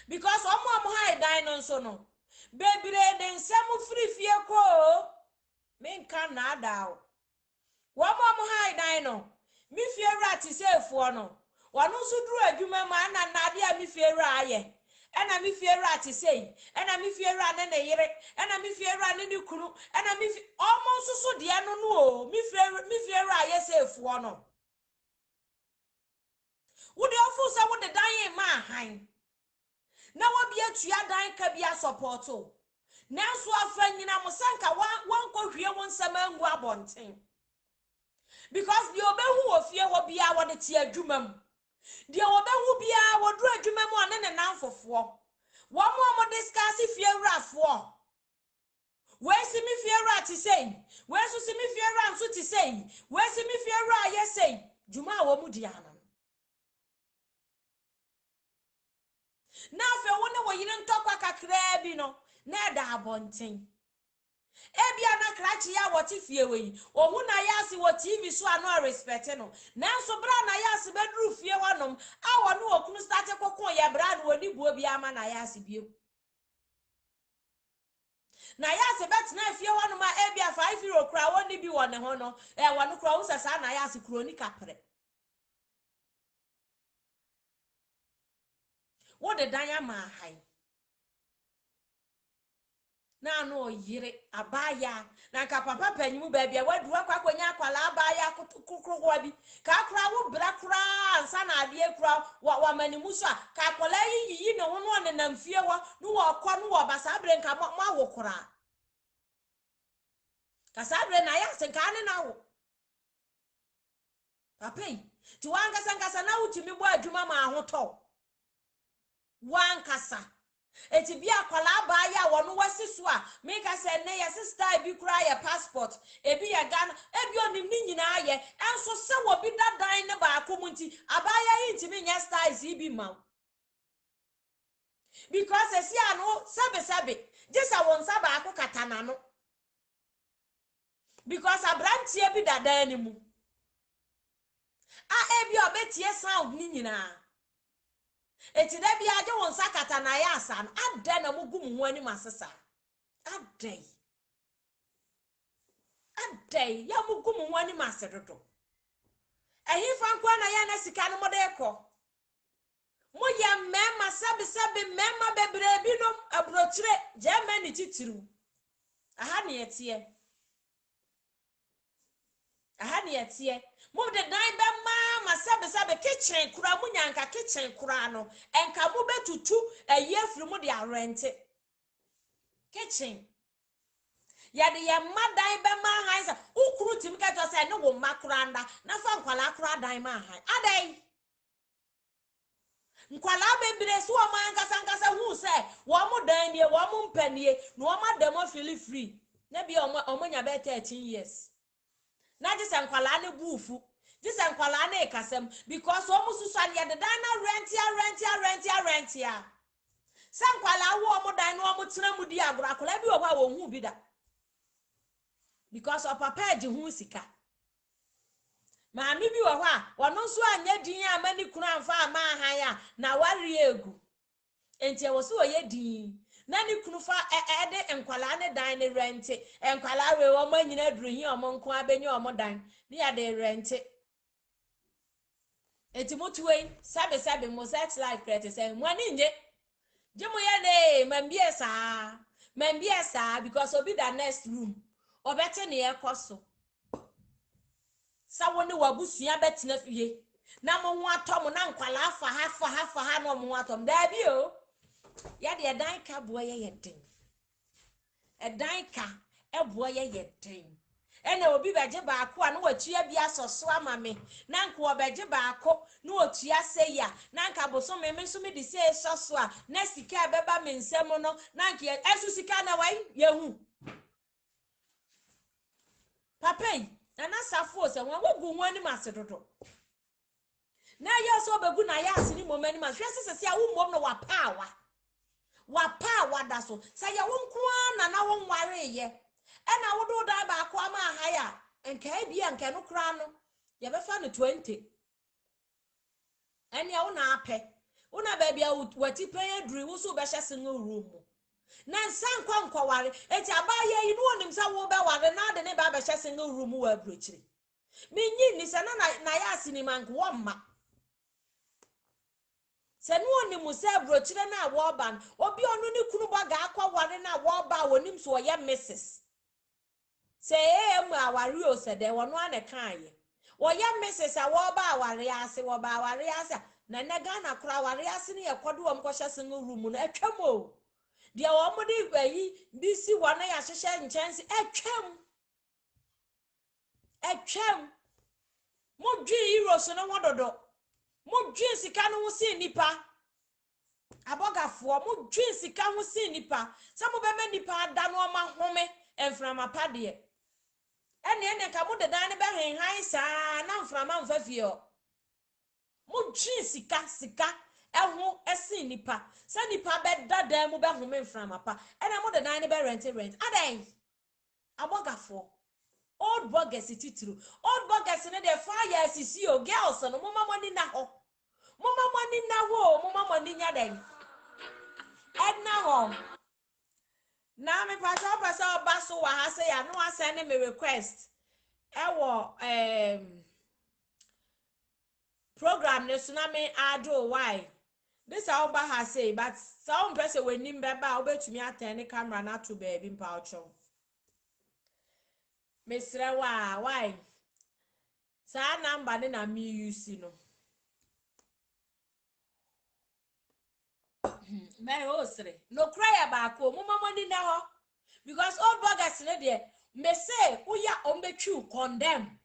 because omo high dan no so no bebire de nsem free fie ko me nka na ada wo omo high dan no mi fie rat sefo no wanu so duru adwuma ma na ade a mi fie ra aye ena mi fie rat sei ena mi fie ra ne yire ena mi fie ra ne ni kunu ena mi omo so de no no o mi fie ra aye sefo no wo de ofu sa wo de dan ma han na wo bia tua dan ka bia support o nanso afa nyina mo sanka wan ko hwie won sama ngu abonten because the obehu ofie ho bia wo de tie adwuma mu the obehu bia wo duru adwuma mu ane ne nanfofo wo mo discuss if you're rough war. Where's me fear to say? Where's to see me fear so to say? Where's me fear yes say? Juma Womudiana. Now, if you wonder what you don't talk like a crab, you know, never bonting. Ebiana krachi ya what if you way, or when I ask what TV so I no respect no. Now so bra Nayas bedroom fear one I no kunu start a cocoa ya brad when you will be a man Nayas you. Nayas bet na fear one of my Ebia 5 crowd only be one honor, and one crowds as Nayas chronic capre. What the diamond high? Na no yire abaya na ka papa panyimu baby a wadu akwakwanya akwala abaya kukrukwa bi ka kra wo bra kra ansa na ade kra wa manimu so ka akwala yi no ho no ne namfie wo no wo kɔ no wo basa bre nka ma wo kra ka sabre na ya senka ne na wo papa ti wanga sankasa na wutimi bo adwuma ma ahotɔ wankasa eti bi akwala ba ya wono wasiso a meka se ne ya sister bi kura ya passport ebi ya Ghana ebi onim ni nyina ye enso se wo bi dadan ne ba akomunti abaya yi ntimi nya styles bi ma because esi ano sabe jesa won saba akokata na no because abrantie bi dadan ni mu a ebi obetie sound ni nyina eti da bia je won sakata na ya asa no ade na mugum ho ani masesa ade ya mugum ho ani masedodo ehi fankwa na ya na sika no modeko moya mema sabe mema bebre bi no Abrokyire Germany titiru aha ne etie mo de dan be ma sabe kitchen kura munyanka kitchen kura no enka mo betutu eyefiri mo de arente kitchen ya de ya madan be ma han sa ukuru tim ka to say ne wo makranda na fa nkwala kura dan ma han adai nkwala bebre so o man kasa hu say wo mo dan nie wo mo mpanie no wo ma dem feel free na bi o nya be 13 years na just nkwala ne buufu just nkwala ne kasem because o mususu an yede dan na rent ya san nkwala wo o mo dan no o mo tena mu di agro akola bi o ba wo hu bi da because o papa ji hu sika ma mi bi wo ho a wono so anya din amani kunu amfa ama han ya na wari egu enti e wo so ye din na ni kunu fa ede nkwala ne dan ne rente nkwala we wo manyina duru hi omo nko abenye omo dan ni ya de rente eti motuwe sabe mo set life credit say mwani nje jemu ye ne mambie sa because obi da next room obete ne ekoso sa woni wabusua betena fie na mo ho atom na nkwala afa ha no mo atom da bi o ya de dan ka boa ye den edan ka eboa ye den ena obi beje baako a no watua bi asoso amame na nko obeje baako no otua seya na nka boso me so me di se soso a na sika beba me nsem no na nka esu sika na wai yehu papai na safo se won wogu ho ani masedodo na yeso obegu na ya asini momani ma hwese sese a wo mom no wapa da so say ya wonko na won ware ye ena wodo da ba ko ama ha ya enka bia enka no kra no ye be fa no 20 eni a wona ape wona ba bia wati pen aduri wo so be hye single room na nsan kwa ware eti abaye yi no onim sa wo be ware na de ne ba be hye single room wa Abrokyire minyi ni se na ya asini manko wo mma se no oni musa Abrokyire na wo ban obi onu ni kunu ba ga akwa ware na wo ba wonim so ye Mrs. se mu aware o se de wono ane kan ye wo ye Mrs. a wo ba aware ase wo ba aware ase na ne Ghana kura aware ase ne ye kodo wo mkɔhye single room na atwam o de wo mo de bayi bi si wono ya hyehye nchense atwam mo dwi heroes no wododo mo dwi sika no wo si nipa Abogafo mo dwen sika ho si nipa se mo be ma nipa da no ma home enframa pade ene ka mo dedan ne be hwenhan saa na mframa mfa fie o mo dwen sika eho esi nipa se nipa be dadan mo be home mframa pa ene mo dedan ne be rent adan abogafo old burgers titru old burgers ne dey fire sisi o girls no mo money na ho mo money na ho mo money nya den edna ho na me pasa oba so wa ha say ya no asend me request ewo program ne so na me ado why this oba ha say but some person we nim beba obetumi atene camera na to baby mpa ocho mesre wa why sa number ne na me use no me osre no cry about ko mo money na ho because old burgers ne there me say uya ombetwi condemn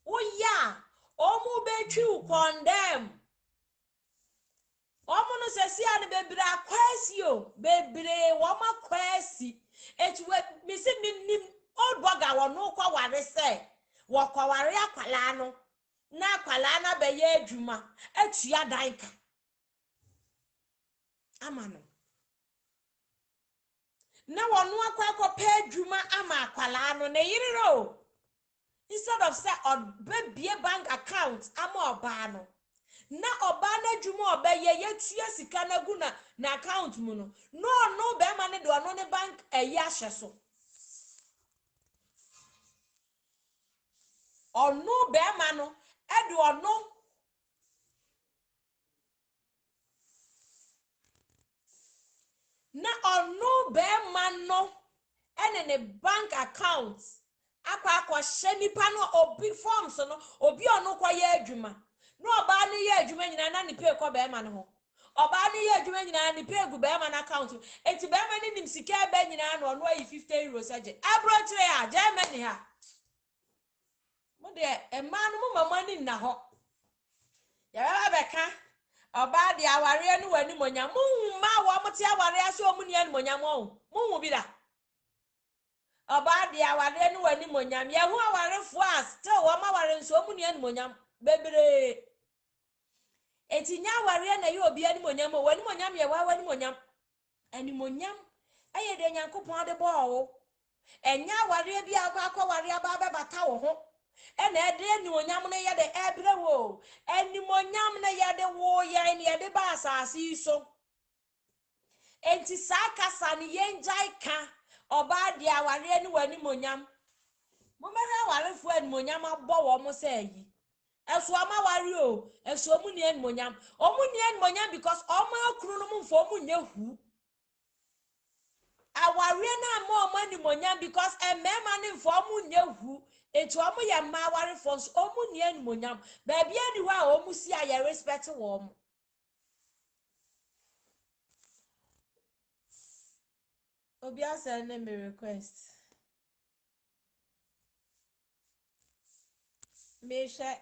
uya omu betwi condemn omu no sesi ane bebre akwasi o bebre wo makwasi etuwe me se nim old burger wo no kwa ware say wo kwa ware akwala no na akwala na be ye adwuma atua danka amano na wonu akwa pe adwuma ama akwala no ne yiriro instead of say bie bank account ama oba no na oba na adwuma oba ye tua sika na gu na account mu no be ma ne do no ne bank ayi ahye so onu be ma no e do no na onu be ma no ene ne bank account akwa shenipa no obi forms no obi onu kwa ye adwuma no oba ne ye adwuma nyina na ne pay ko be ma ne ho oba ne ye adwuma nyina ne pay gu be ma na account enti be ma ne nim sika be nyina no no ayi 50 euros age Abrokyire ha Germany ha mo de e ma no mo mama ni na ho ya ba beka oba de aware no wani monya mu ma wo mo te aware ase o mu ne ani monya mo mu bi da oba de aware no wani monyam ye hu aware fo still wo ma ware nso mu ne ani monyam bebre etinya aware na ye obi ani monyam o wani monyam ye wa wani monyam ani monyam aye de nyankopon de bo wo enya aware bi akwa ware aba bata wo ho ena ede ani monyam na ye de ebre wo ani monyam na ye de wo ye ni ye de ba asasi so enti sakasa ni ye njai ka oba de aware ni wani monyam mo mera aware fu ani monyam abo wo mo say yi eso ama ware o eso mu ni ani monyam o mu ni ani monyam because o ma okru no mu mfo mu nyehu aware na ma o ma ni monyam because emema ni mfo mu nyehu etu o mu ye ma aware fo so o mu ni ani monyam ba bia ni ho a o mu si aye respect wo mo obi asa na me request me share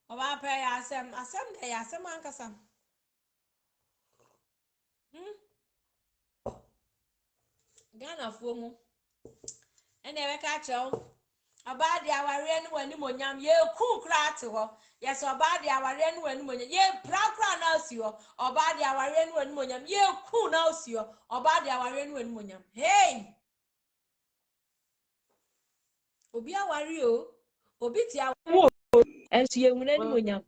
oba pe ya asem de ya asem ankasa Ghana fomu ene we ka chew oba de aware ni wani monyam ye ku kra te ho yes oba de aware ni wani monyam ye pra na osi ho oba de aware ni wani monyam ye ku na osi ho oba de aware ni wani monyam hey obi aware o obi ti aware enso ye wuna ni monyam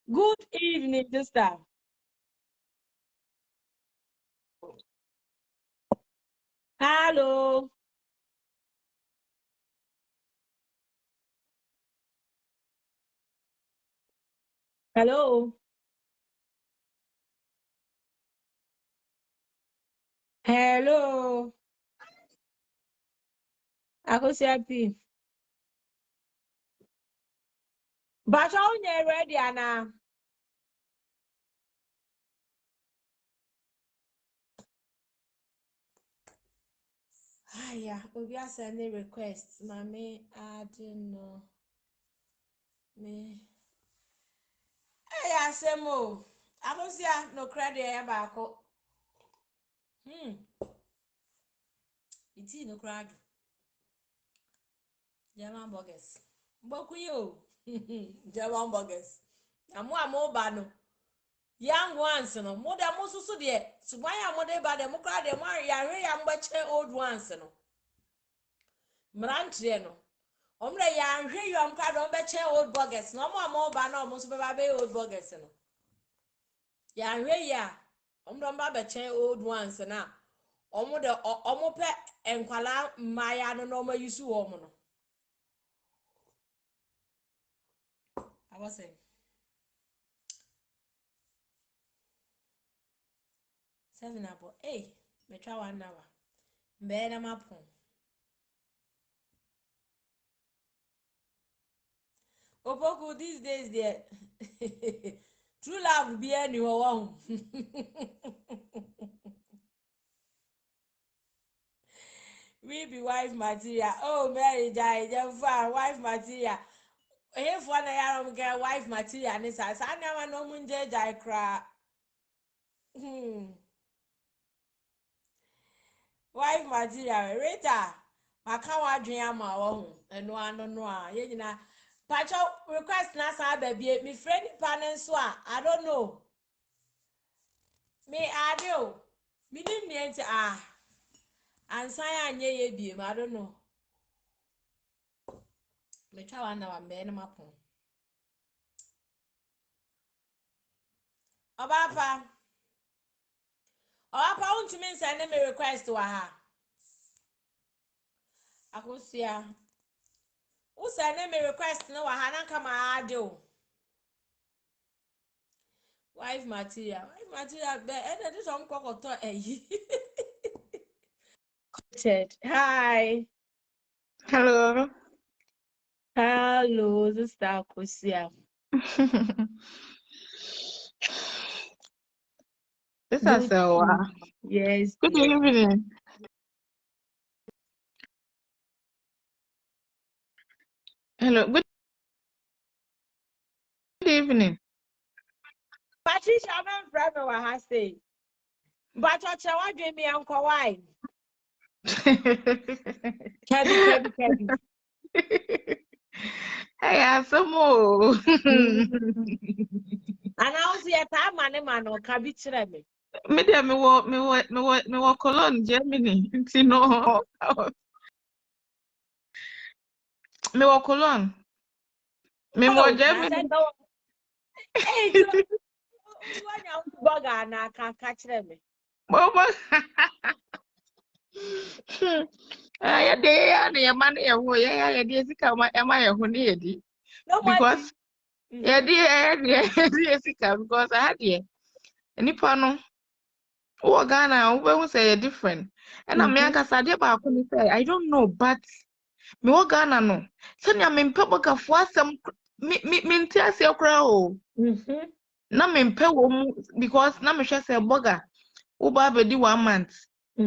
good evening sister hello hello hello akosi api Bacha onye ready ana Ah, yeah, we are sending requests. Mommy, I don't know. Me. Hey, I say more. I don't see no credit back. It's no credit. German burgers. Bokuyo. German burgers. I'm mobile no. Young ones no. More than most so dear. So why am I by the Mokra de Maria? I'm watching old ones no. Mrantre no. Omre ya nhwe you am kwa don be chen old burgers. No more ba no mo so be old burgers no. Ya nhwe ya. Omre mba be chen old ones na. Omo de omo pe enkwala mmaya no ma yusu omo no. I was saying 7 up. Hey, me try 1 hour. Mbe na mapon. Opoku these days there. True love be anyone. We be wife material. Oh, Mary died. Wife material. If one I get wife material, and it's as I never know munje jai cry. Wife material. Rita, I can't dream my own. And one no, you know. Pacho request na baby. Me friend panenswa. I don't know. Me I do. Me didn't and say ye be. I don't know. Me try 1 hour. Me na mapon. Obapa. Obapa want to send me request to her. Akosia. Who send me request no wahana kama ado. Wife material. Wife material be and this one kokoto Hi. Hello. Hello, this is Akosia. This is Serwaa. Yes. Good evening. Hello. Good evening. Patricia, I'm from Wahase. But what you want me uncle why? Kebi. Hey, Asamo. And I was here time man or kabi me. Media me wo Cologne, Germany. You know. Me wo Cologne. Me wo Germany. Hey, you want to na catch me. Mama. Ya de ya na ya man ya ho ya de sika ma e ma ya ho ne yedi. Because ya de sika because I had here. Nipa no wo Ghana wo be say different. And I'm yakasa de ba ko ni say I don't know but me wo Ghana no. Sanya me mpe bokafo asem me nti ase okra o. Na me mpe wo mu because na me hwe say boga wo ba be di 1 month.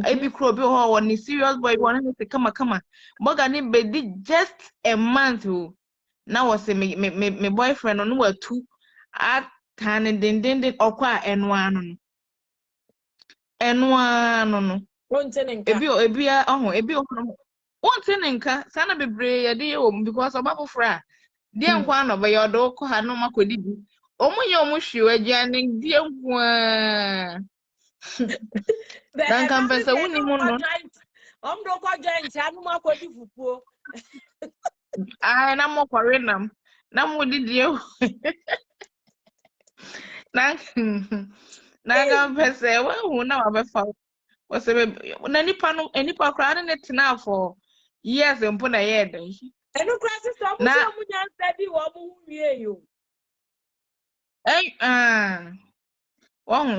I be crow be ho on serious boy one say kama boga ni be di just a month o. Na was say me boyfriend no wa 2 at tan den okwa enwa no. Enwa no. Ebi ohun wonte nka sana bebre ye de o because obabo fra de nkwa no be yodo ko ha no makodi bi omunye omuhwe agiane de nkwa dan kan pesa woni mu no omdo ko joint anu makodi fufuo ai na mo kware nam na mo didie na kan pesa wa hu na wa be fa was na nipa kra ne tena for years mpo na ye den enu crisis so mu nya steady wo mu wie yo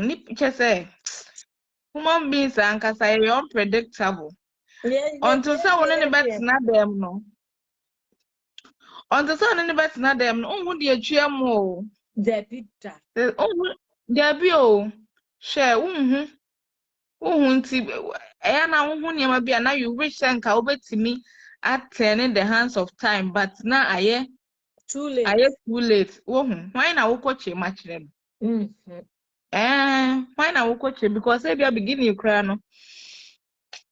ni chese human beings ankasa are unpredictable until someone in the bed na dem no unhu de atwa mu o the picture unhu de bi o share unhu Uhunti na uhuni bia now you reach senka obetimi at turning the hands of time, but now aye Too late. too late. Why na ukoche machire? Why na ukoche? Because if you beginning you cry no.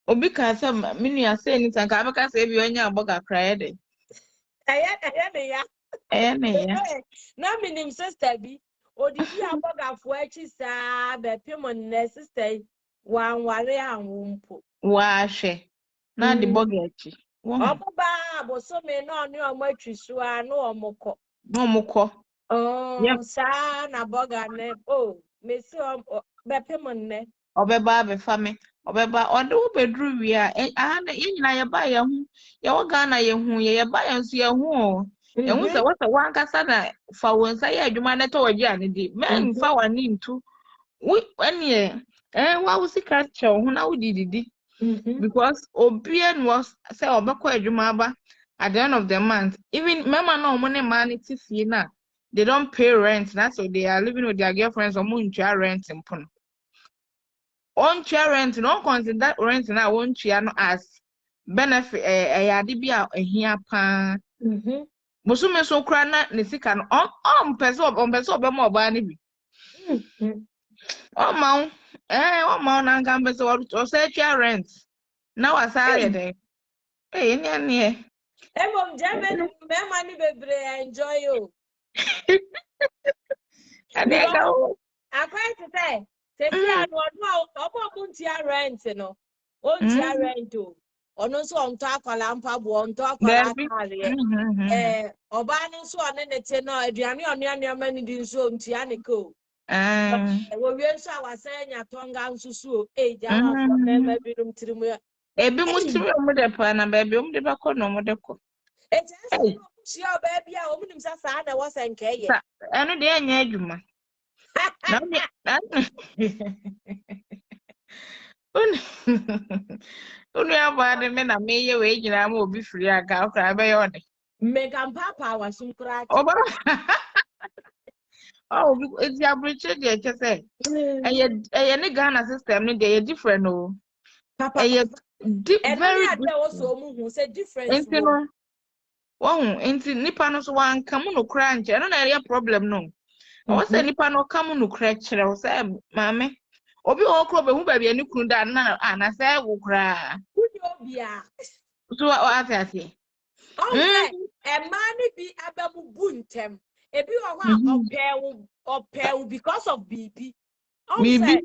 Obi ka say minu ya say anything ka abeka say bi onya aboga cry de. Ne ya. Na minim sister bi odidi aboga fo echi saa be pemo ne sister wan ware anwumpo. Wa hwe. Na de boga echi. Omoba abosome na oni omo atwiso a no omoko. No mukọ. Oh, sa na boga ne. Oh, mesi be pemo ne. Obeba be fame. Obeba ode wo bedru wi a na yenyina ye ba ye hu. Ye wo Ghana ye hu ye ba ye nso ye hu o. Ye hu se wasa wankasa na fa wonsa ye adwuma na to waji ane di. Men fa wani ntu. We ene wa wo sika che hu na wo dididi. Because obien was say obekọ adwuma ba at the end of the month. Even mama no money man ti fie na. They don't pay rent. That's so they are living with their girlfriends or moon rent in Pun. On share rent, no consider that rent now won't share no as benefit a dibia a here pan. Musume so crana Nisikan on peso be more banny. Oh mount and gambas or say share rent. Now I say day. Hey, near. Mom German money be enjoy you. And they go. I quite to say. Say no, rent no. Rent o. Ono so on talk lampa bo on talk kare. Oba no so on ne te no aduane onu mani di so ntia ne ko. We wi so awasanya tonga nsusu o. Jama so me birum tirimu. Ebi mutiri mu de pa na baby de ba ko no mu de ko. Si baby a omunim sa na wasanke ye. Eno de anya adwuma. Unu abade me na meye we gina ma obi firi aga okra be yode. Mega papa wasum kra. Oba. Oh, it's your bridge dey che say. Eye ne Ghana system ne dey different o. Papa. Eye very different. Inti nipa no so wan kamu no kra nche no na area problem no. O say nipa no kamu no kra kire o say mame obi o kro be hu ba bia ni kunu da na say wo kra. Kunu obi a. So o ati. Man bi abamu buntem. Ebi o opew because of BB. Say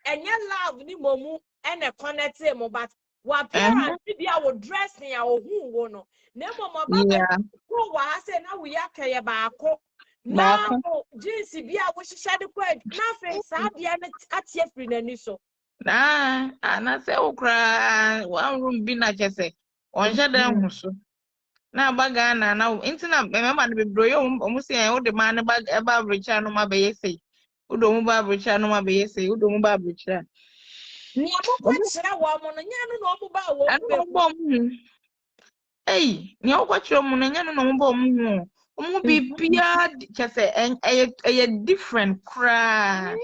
enye love ni momu ene connect mo but wa parents bi a wo dress ni a wo hu wo no. Na momo baba ko wa say na we akaye baako. Na jeans bi a wo hihye de kwa na fe sa bia na atie free nani so. Na say okra one room bi na chese. Onje den hu so. Na baga na intina member no bebro yo omu se wo de man ba Abrokyire no ma be yesi. Udo mu ba Abrokyire no ma be yesi. Udo mu ba Abrokyire. Ni akoko kire wo mo no nya no omu ba wo be. Hey, ni akoko kire mo no nya no omu ba omu. Omu bibia chese e different cry.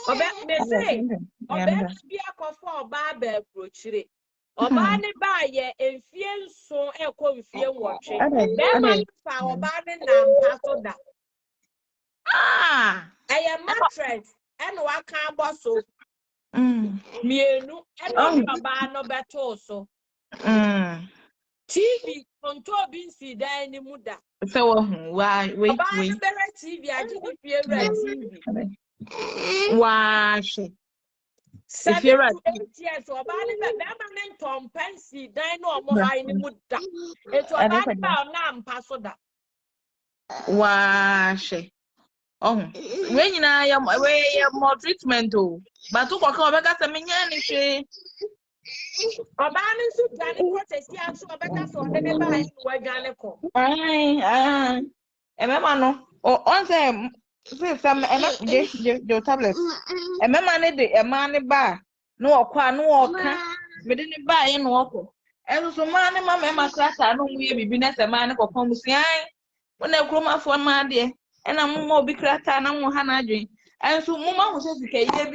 Obe me say obe bi akofo oba ba Abrokyire. Oba ne ba ye enfie nso ekọ mfie nwotwe. Be ma fa oba ne na mpa to da. Eye mattress eno waka aboso. Mienu eno oba no beto so. TV onto bi nsi dan ni muda. So wait. Oba ne bere TV agidi fie red TV. Wa she. If you're right, yes, or permanent on Pansy, dine or more high in Muda. It's about Nam Passoda. Wash. Oh, when you know, away more treatment, but to walk over got a minion. Or banning to Danny protest, yes, or better so the neighbor were Ganico. Emma, or on them. Some your tablet. A man bar. No qua no we didn't buy in walk. And so man, mamma class, I know we be net a man of home. When I grow up for my dear, and I'm more big crack and I'm more hana drink. And so Mama was educated,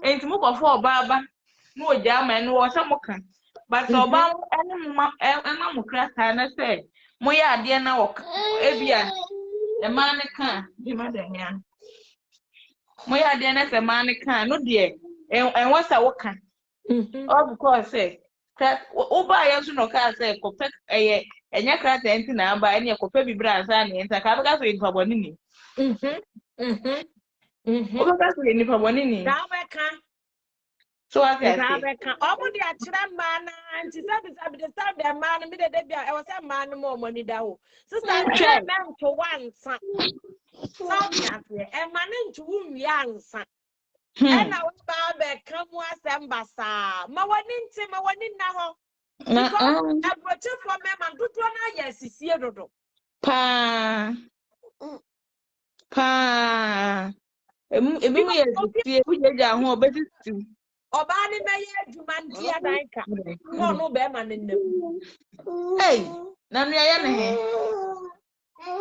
enti mo ko fo oba no oja ma no wo se mo kan but oba ene mo ena mo krata na se mo ya ade na wo ebia e ma ne kan bi ma da nya mo ya ade na se ma ne kan no de en wasa wo kan of course oba ya so no ka se ko pe enya krata enti na aba ene ko pe bibra asa ne enta ka ba so nipa boni ni oba ka so nipa boni ni da ba kan so I can da say ba kan omo de akira man anti sabi the sabi the man me de bia e was a man mo money da ho sister try man to one son something e man to wum ya ansa and I was ba come was ambassa ma wani na ho because Abrokyire for me man do na yes sie dodo pa ebi mo yes tie wo je ja ho obeti oba ni me ye adwuma ntia dan ka no be man nnam hey na no ye ne he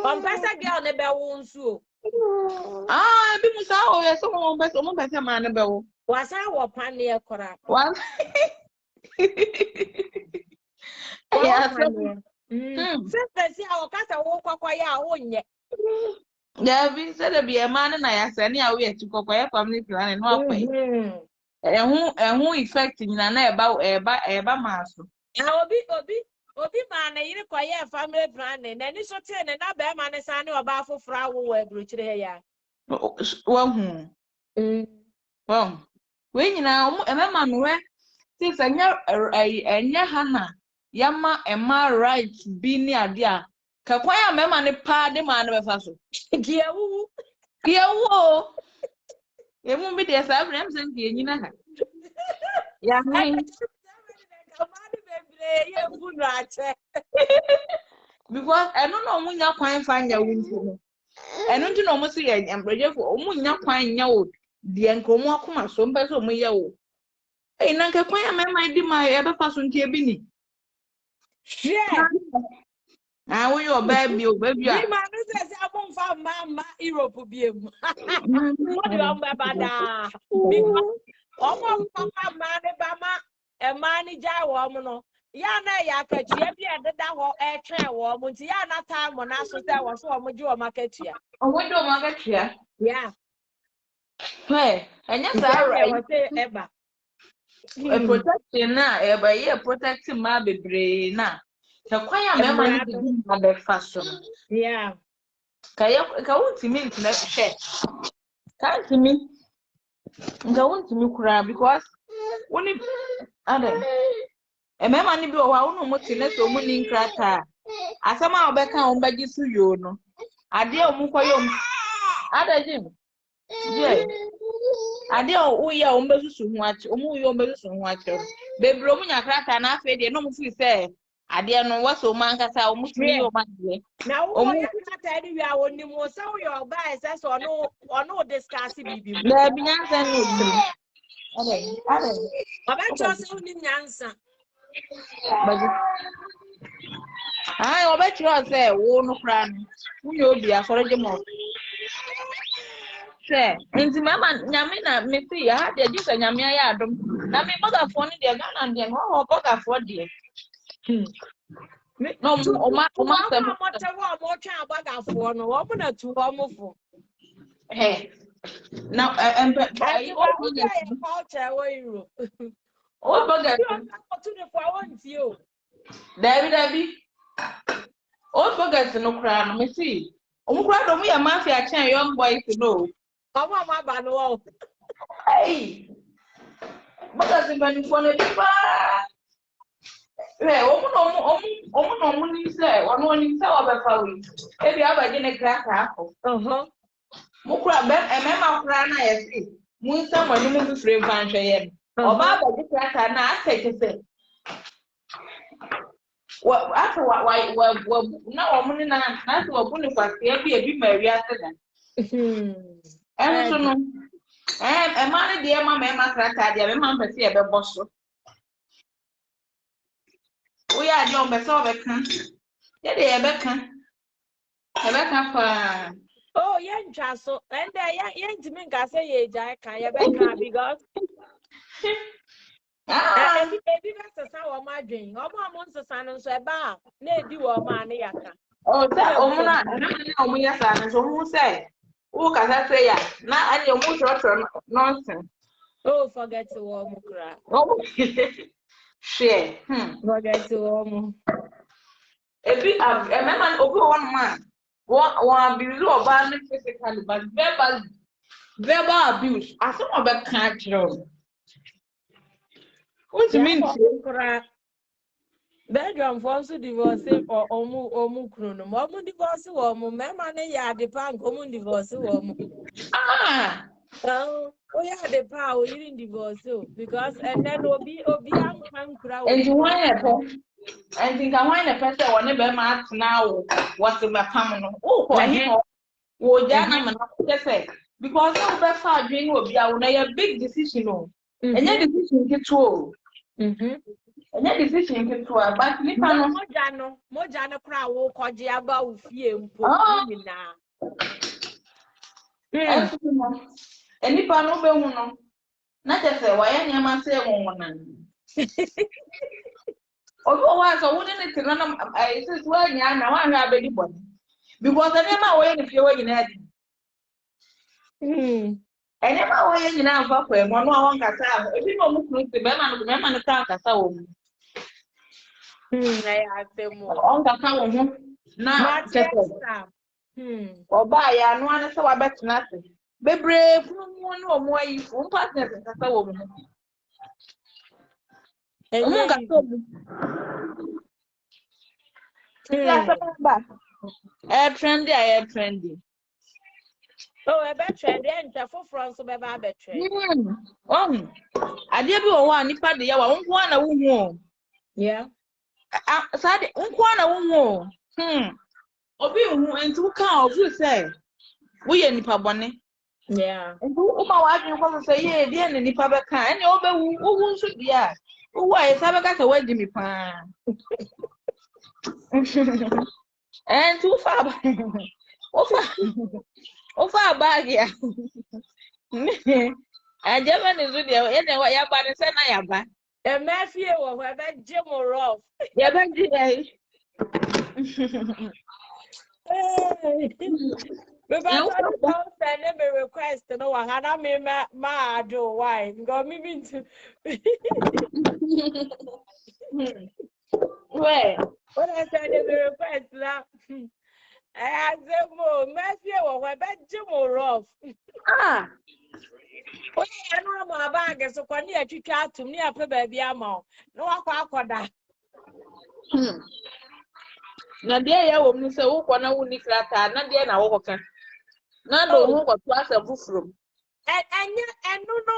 Compasa girl ne be wo nsu ebi mo sa o ye so mo be se man ne be wo wasa wo pan ne ekora wa ya so sister si awo kasa wo kwakwa ya wo nye ya bi se de bi e man na ya se ne a wo ye ti kokwa ye family plan no akwa ehun effect nyina na eba maso obi ma na yire kwa ye family plan na ni so te ne na be ma ne sa ne oba afofra wo wa Abrokyire ya wa hu we nyina emema me we ti se enya ha na yama ema right bi ni ade a ka kwan ya mema ne pa de ma ne be fa so giawu emu bi de sa brem se ntie nyina ha ya mi because eno no munya kwan fa nya wunti no eno nti no mo se ye embrejefo o munya kwan nya o de nkomo akoma so mbe so mo ye o na nke kwan ya mema di ma ye be fa so ntie bi ni wo yo baby a mi ma no se abon fa ma Europe bi em mo di o ma bada because omo papa ma ne ba ma e ma ni ja wo mo no ya na ya katua bi e deda ho e twen wo mo nti ya na time na so se wo so wo ji wo makatua omo do makatua yeah enya sa right wo se eba protection na eba ye protect ma bebre na ka kwanya mema ni di ma be faso yeah ka untimi ntina hwe ka untimi nga untimi kura because woni ade mema ni bi o wa wono mo tine so mo ni nkrata asama obeka o mbaji su yo no ade o mu koyo ade jim je ade o uya o mbesusu hu achi o mu uya o mbesusu hu achi bebre o mu nya krata na afa de no mo fi se ade no waso mankasa o mu tumi o manje na wo ya krata ni wi a woni mo se wo yo ba ese so no discuss bibi na bi nyansa ni otiri ade aba cho se woni nyansa baji oba chiro se wo no kra no unyo obi aforoje mo se nti mama nyame na me fi ya de ji se nyame ya adom na me bogafo ni de Ghana de no ho bogafo de no o ma se mo tewo mo twa abagafo no wo mo na tu wo mo fo now I o ya culture wo Europe o bogafo to the for one you David o bogafo no kra no me fi o mo kra do mo ya mafia chen young boys no Come on, my bano. Hey, bogafo bani fo na bi pa omo ni se wono ni se obefa wi e bi abaje ne kraka afọ mukura emema kura na yesi munsa mani mu free fan hweye oba abaje kraka na asekese wa na omo ni na se wabu ni kwase ebi mari aseda enso no ema ne de ema mema kraka de ema mpese e bebo so we are young, but so bekan. Yeah, they bekan. Fa. Oh, yeah, so and yeah, to me, I say, yeah, can because ebi best say my dream. Omo months san so eba na edi wo ma na yaka. Oh, that omuna na omuya sa so mu say who kasa say ya na ani omu trotro nonsense. Oh, forget to wo mu kra. Oh, share. Forget to wo mu. Ebi man obi one man one abuse oba me physically but verbal abuse. I saw oba can't know. What do you mean? Bedroom for so divorce or omu krono. Omu divorce wo mu mema na ya de pan omu divorce wo mu. Ah. Oh yeah, the power you didn't divorce because and then obi am kra. And you want I think I want a person or never match now what's in my family. Oh, for him, oh, Jana, say because no better dream will be a big decision. And that decision get true. And that decision get true. But Mojano crowd will call you about fear. And if I know, not just say, why am I saying one? Otherwise, I wouldn't run. I said, well, yeah, now I have anybody. Because I never wait if you were in it. I never wait in our papa, one cassa. If you don't look the man, the car cassa. I have them On the car, now, or buy, and one so I bet nothing. Be brave, one or more, if one partner is a woman. Trendy. Oh, a better trend, and for France, so better trend. I did one, if I did one, a woman. Yeah. Sad, one, woman. Obi, and two cows, you say. We any pabone. Yeah. And who my wife you come say, yeah, dear, any public kind, who should be asked. Why is Sabagas away, Jimmy Pan? And too far. Oh, far back here. And German is with you, and what your body said, I am back. And Matthew will have that Jim or off. Yeah, but today. But I never request to know what I mean, my do why got me to. Where? What I said, never request now. I said, more, Matthew, or what about Jim or off? Ah, well, I know my bag is so near to chat to me up a baby amount. No, I call that. Na dia ya wo mu se wo kɔ na wo ni krata na dia na wo kɔka na do ho kɔ to asabu from enu no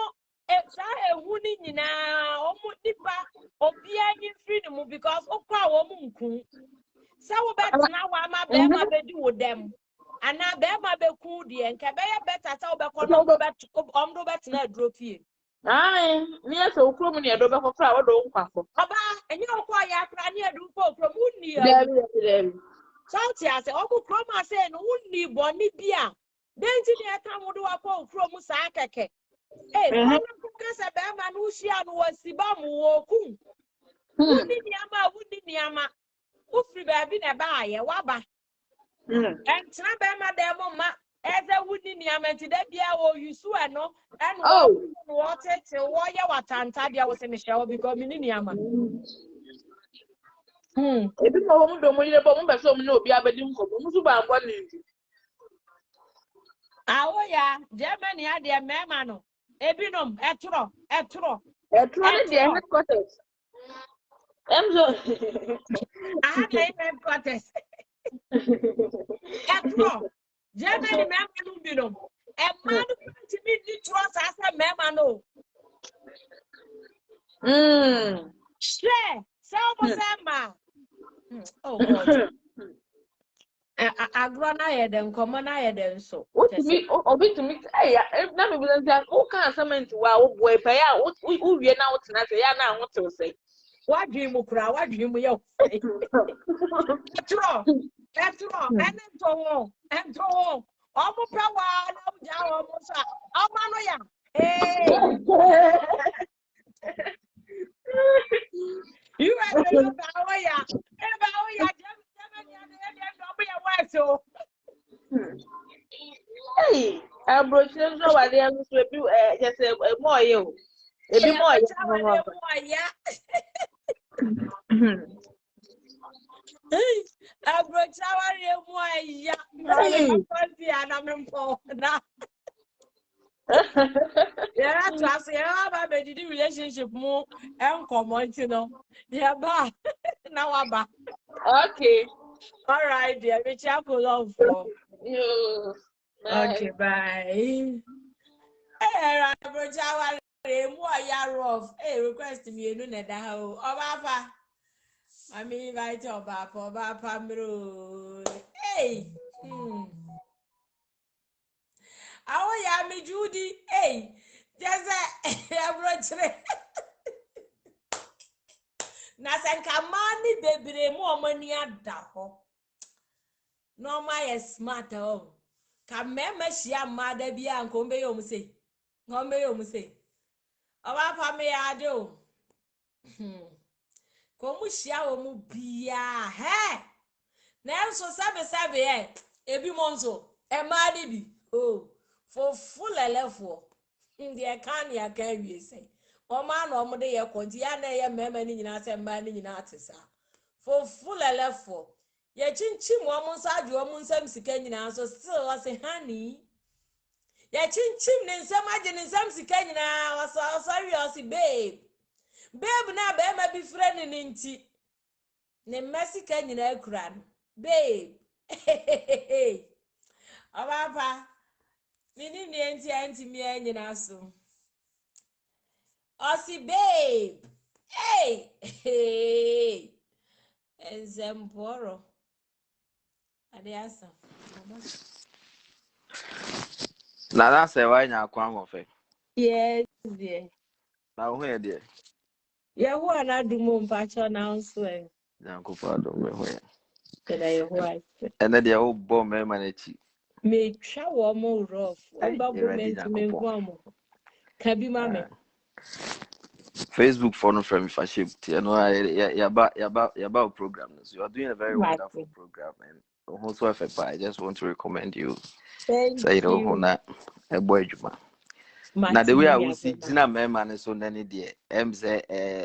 sa ehu ni nyina omu nipa obi anyi free no because okwa wo mu nku sa wo bet na wa ma be ma be di wo dem ana be ma be ku die nka be ya better sa wo be kɔ no do bet na aduro fie ai mi ese okro mu ne do be kɔ kra wo do nkwafo oba enye okwa ya kra ne adu ko okro mu ni Salty as a oku chroma say no wouldn't boni bia. Then to the time would walk from Musaka. Eh, because a bear man who she was Sibamu woku. Wouldn't Yama, who free baby a buyer, wabba. And Trabama demo, as a wooden Yama to that beer or you suano, and water till warrior Tantadia was in the shower because Mininiama. Ebi mo mo do mo yire bo mo be so mo na obi abedi nko mo su ba ngwa ninti. Awo ya, Germany ya de mema no. Ebi nom etro. Etro de headquarters. Emzo. Aha na headquarters. Etro. Germany mema no bi nom. E man to me di trust as mema no. Share. Sama. Oh God. Agrona ye dem common ye dem so. What to me obi to me eh na me be say o kan cement wa wo boy pa ya wo wie na wo tena say ya na wo te say. Wadwi mu kura wadwi mu ye. Etro. Ene to wo. Omo power na uja omo sa. Omo no ya. Hey. You are the power ya. Hey, power ya. Jam ya so. Hey, Abrokyire no wa dey so bi just more you. E bi more you. Abrokyire ya. Yeah, trust yeah, but the relationship more and common, you know. Yeah, ba. Now aba. Okay. All right, dear. We chat for love for. You. Okay, bye. Hey, Abrokyire ya rough. Hey, request me no na da ho. Oba I mean, invite Oba bro. Hey. Awo ya me Judy. Hey. Just Abrokyire. Na senka mani bebre mu omani ada ho. No my smart oh. Ka mema hia mada bia nkombe yo muse. Ngombe yo muse. Oba pa me ade o. Ko mu hia wo mu bia he. Na enso sabe ebi monzo e made bi. Oh. For full elefo. Ndi kan ya kan wi se. Oma na omo de ye konti ya na ye mema ni nyina se mba ni nyina atesa. For full elefo. Ye chinchim omo nsa adu omo nsam sika nyina so still was honey. Ye chinchim ne nsam age ne nsam sika nyina was sorry was babe. Babe na be ma bi friend ni nti. Ne mesika nyina akura no. Babe. Ababa. Mini ni enti mi nyina so. Osi babe. Hey. Enzemboro. Adiasa. Nana Serwaa nya kwa ngofe. Yes, dear. Na ho ye de. Yeah, who are not do mum patch announcement. Nya ko fa do me ho ye. Can I write? Ene de o bo me manechi. Me shower more rough. Obabu ready meant to me one. Kabi mame. Facebook for no from for shape. You know ya ba program. So you are doing a very wonderful program and also I just want to recommend you. Thank Say you. Hona a boy juma. Na the way I will see Tina Merman so nany dear. Say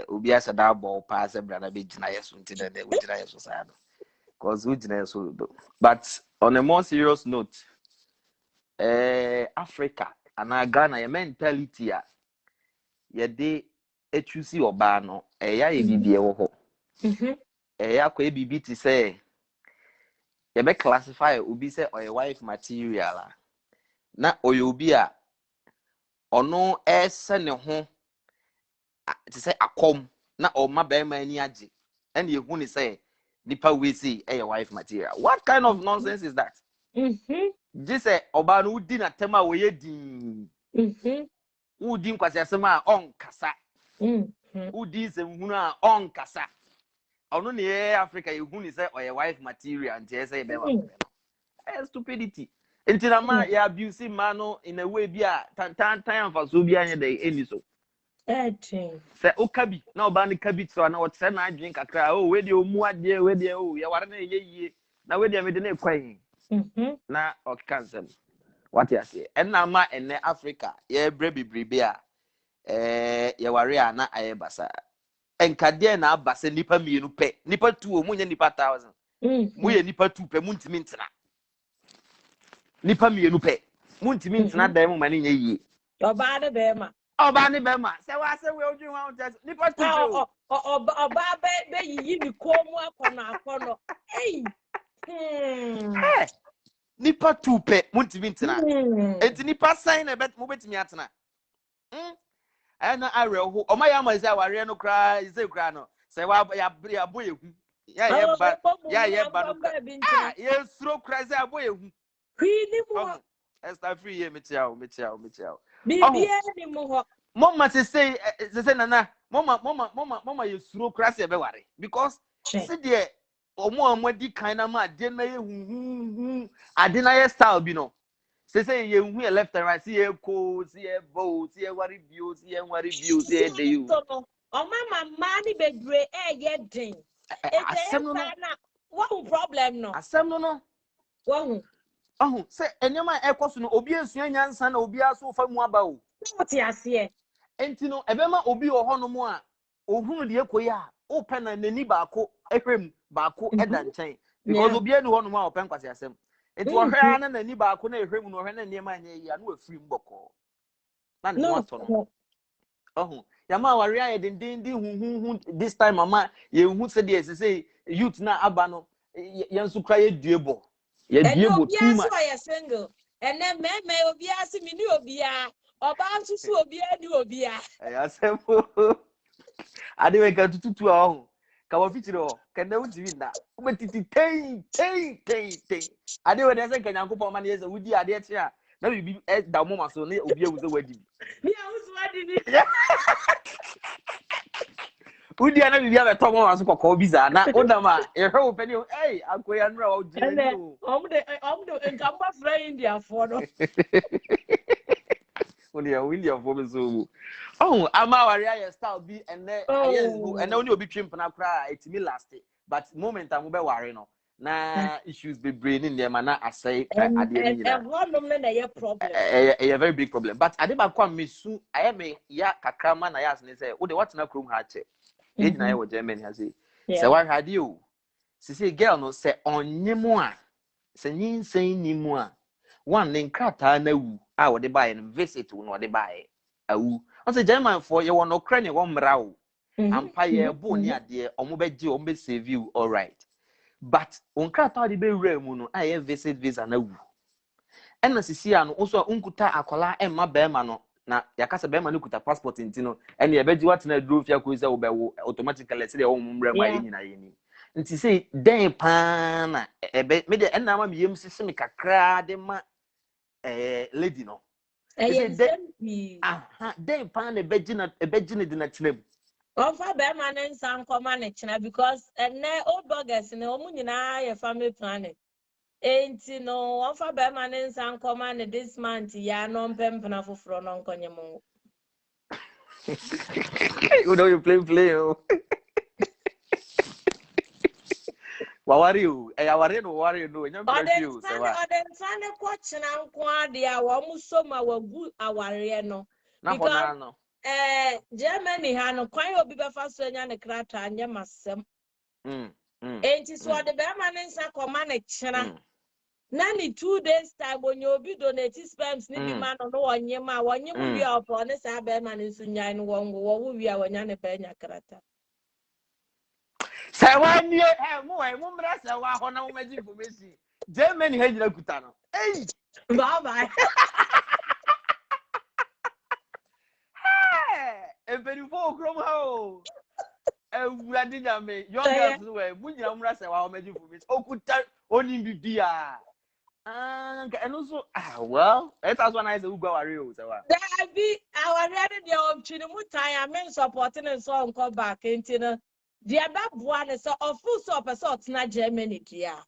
Ubia Sada ball pass a brother be Nayas until they would deny so sad. Because we deny so. But on a more serious note, Africa and our Ghana mentality ye de echusi oba no ya ye bibie wo ho. Ya kwa bibi ti say ye be classify obi say oye wife material na oye obi a ono ese ne ho ti say akom na o ma be ma ani age and ye hu ni say nipa we say e wife material. What kind of nonsense is that? Just say oba no udi na tema we ye din. Udi nkwasi asema on kasa. Udi se hunu a on kasa. Ono ne Africa ye hu ni say o ye wife material nti say be ma. Stupidity. Until ma ya abuse man no in a way be a time for so be anya dey any so. Say okabi na oba ne kabi so na what say na adwen kakra oh we dey omu ade we dey oh ya ware na ye na we dey me dey na kwan na o cancel what you say and na ma ene Africa ye bre bibribe a ye ware a na aye basa enkade na abasa nipa mienu pe nipa 2 o munya nipa 1000 mu ye nipa 2 pe mu ntimi ntena nipa mienu pe mu ntimi ntena dan mu mane nye yie Oba de bema. Oba ne bema se wa se we odwin wa unta nipa 2 pe oba be yi ni komu akono hey nipa 2 pe mu ntimi ntena enti nipa sign na bet mu betimi atena ana are ho o ma ya ma se aware no kra ise kra no se wa ya boye hu ya ba no ye suro kra se aboye hu kwini mu Esther free ye metiao bibia ni mu ho mama say nana mama ye suro kra se be ware because see there omo amadi kan na ma de na ye hu ade na ye style bi no say you who left and right, see a co, see a bow, see a worry view, see a worry view, see a day. Oh, mama, money be great, yet ding. It's a one problem, no. A some no. One. Oh, say, and your man echoes no obvious young son, obvious so from Wabao. What you see? And you know, a bema obi or honomoa, or who the equia, open and the nibako, ekrim, bako, and chain. Because Obian one more open quasiasem. It was her and the nibako, and him or her near my near, and with free boko. No. Oh, Yama Waria didn't who this time, Mamma, you who said yes, say, youth na abano, Yansu cry a duebo. Ye duebo too much. I single. And then men may be asking me, no, be about to so be a new be I said, I didn't get to 2 hours. Kawafitiro, can never do that. But it I do what I can go for money as a woody idea. Now you be at the moment, so near Ubia with the wedding. Me, I was wedding. Would you ever have a Thomas for Kobiza? Now, Odama, a whole penny, hey, I'm going to roll. I'm the Gamba friend India for no. When you're William for so. Oh, I'm our style be and then and only be trim and cry. It's me last day. But moment I'm worrying. Na issues be braining them and I say at the end of a problem. A very big problem. But I didn't come me soon. I am a Yakakama Nayas and say, oh, the what's not room hat. I was German has it. So what had you? She say, girl, no say on Nimua. Say, yin saying Nimua. One name Kata no, I would buy and visit to no, they buy. I say, German for you want no cranny one brow. Empire Bonia, dear, or mobile save you, all right. But on Kata the Bay Remuno, I have visit visa no. And as you see, also Unkuta Akola and my bearmano. Na yakasa be manu kuta passport ntino ene ye beji watena drove ya ko se wo be automatically say o mumre ma yin na yin nti say den pa na ebe me de enna ma miyem sisi me kakra de ma lady no den pa na beji na de na chinam Ofa be man nsan koma na china because old burgers ne omu nyina ye family planning. Enti no ofa be man nsan koma na this month ya no mpempna foforo no nkonye mo. You know you play oh. Wawari o awari no worry no nyam preview se wa Odensane ko china nko ade a wo muso ma wagu aware no because no Germany ha no kwan obi be fa so nya ne krata anya masem enti so de be man nsan koma na china Nani 2 days time when you be donate spams ni di man no wonyema wonyemu wi opo ne sa be man nsu nyan no wongo wo wi a wonya ne be nya krata Serwaa nie mo mra Serwaa ho na mo magi information Germany ha nyina kuta no ei bye very full chrome ho ewurade nyame young girls no we munyina mra Serwaa ho magi information okuta oni bibia and also well that's one I say Ugo worry o Serwaa there be our ready the option mu time men supporting and so on come back into the ababua ne so ofu so person na Germany dia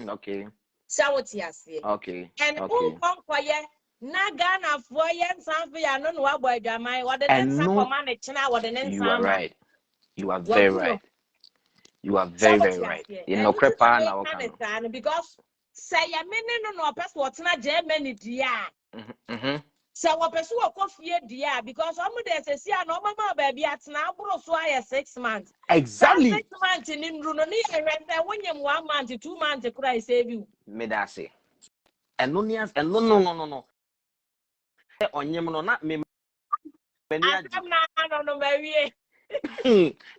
okay so what you say okay and who come for ye na Ghana for ye nsan ya no no abo adwaman wo de nsan koma ne china wo de nsan you are right you are very right very right you know crepa na waka because say ya mene no person what na Germany dia so what person wo kofie dia because omo de sesi a no mama baby atena aburo so aye 6 months exactly 6 months ni ndru no ni erente wonyem 1 month 2 months kura save you me da say enonias and no onyem no na me mani agi no baby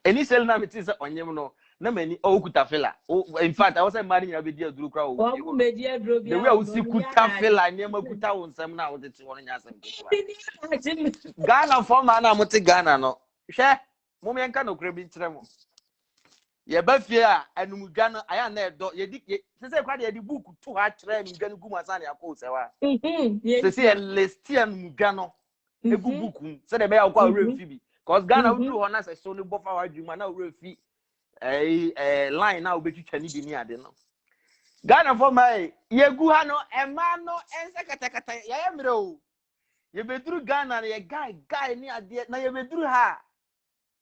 any sell na me say onyem no na mani okuta fela in fact I was saying mani na be dia duru kra o o me dia duru bia the way we see kuta fela ni ma kuta wonsam na wo tete wono nya asem Ghana for man na mote Ghana no hwe mo me nka no kra bi kire mo ye ba fie a anumudwa no aya na edo ye di se kwa de ye di book to ha kire anumudwa no guma san ya ko sewa se ye list anumudwa no egu book se de be ya kwa refi bi cause Ghana we do ho na se so no bofa wa dwuma na refi line na obetwitwa ni bi ni ade no Ghana for my yegu ha no ema no ense katakata ya yemre o. Ye beduru Ghana na ye guy ni ade na ye beduru ha.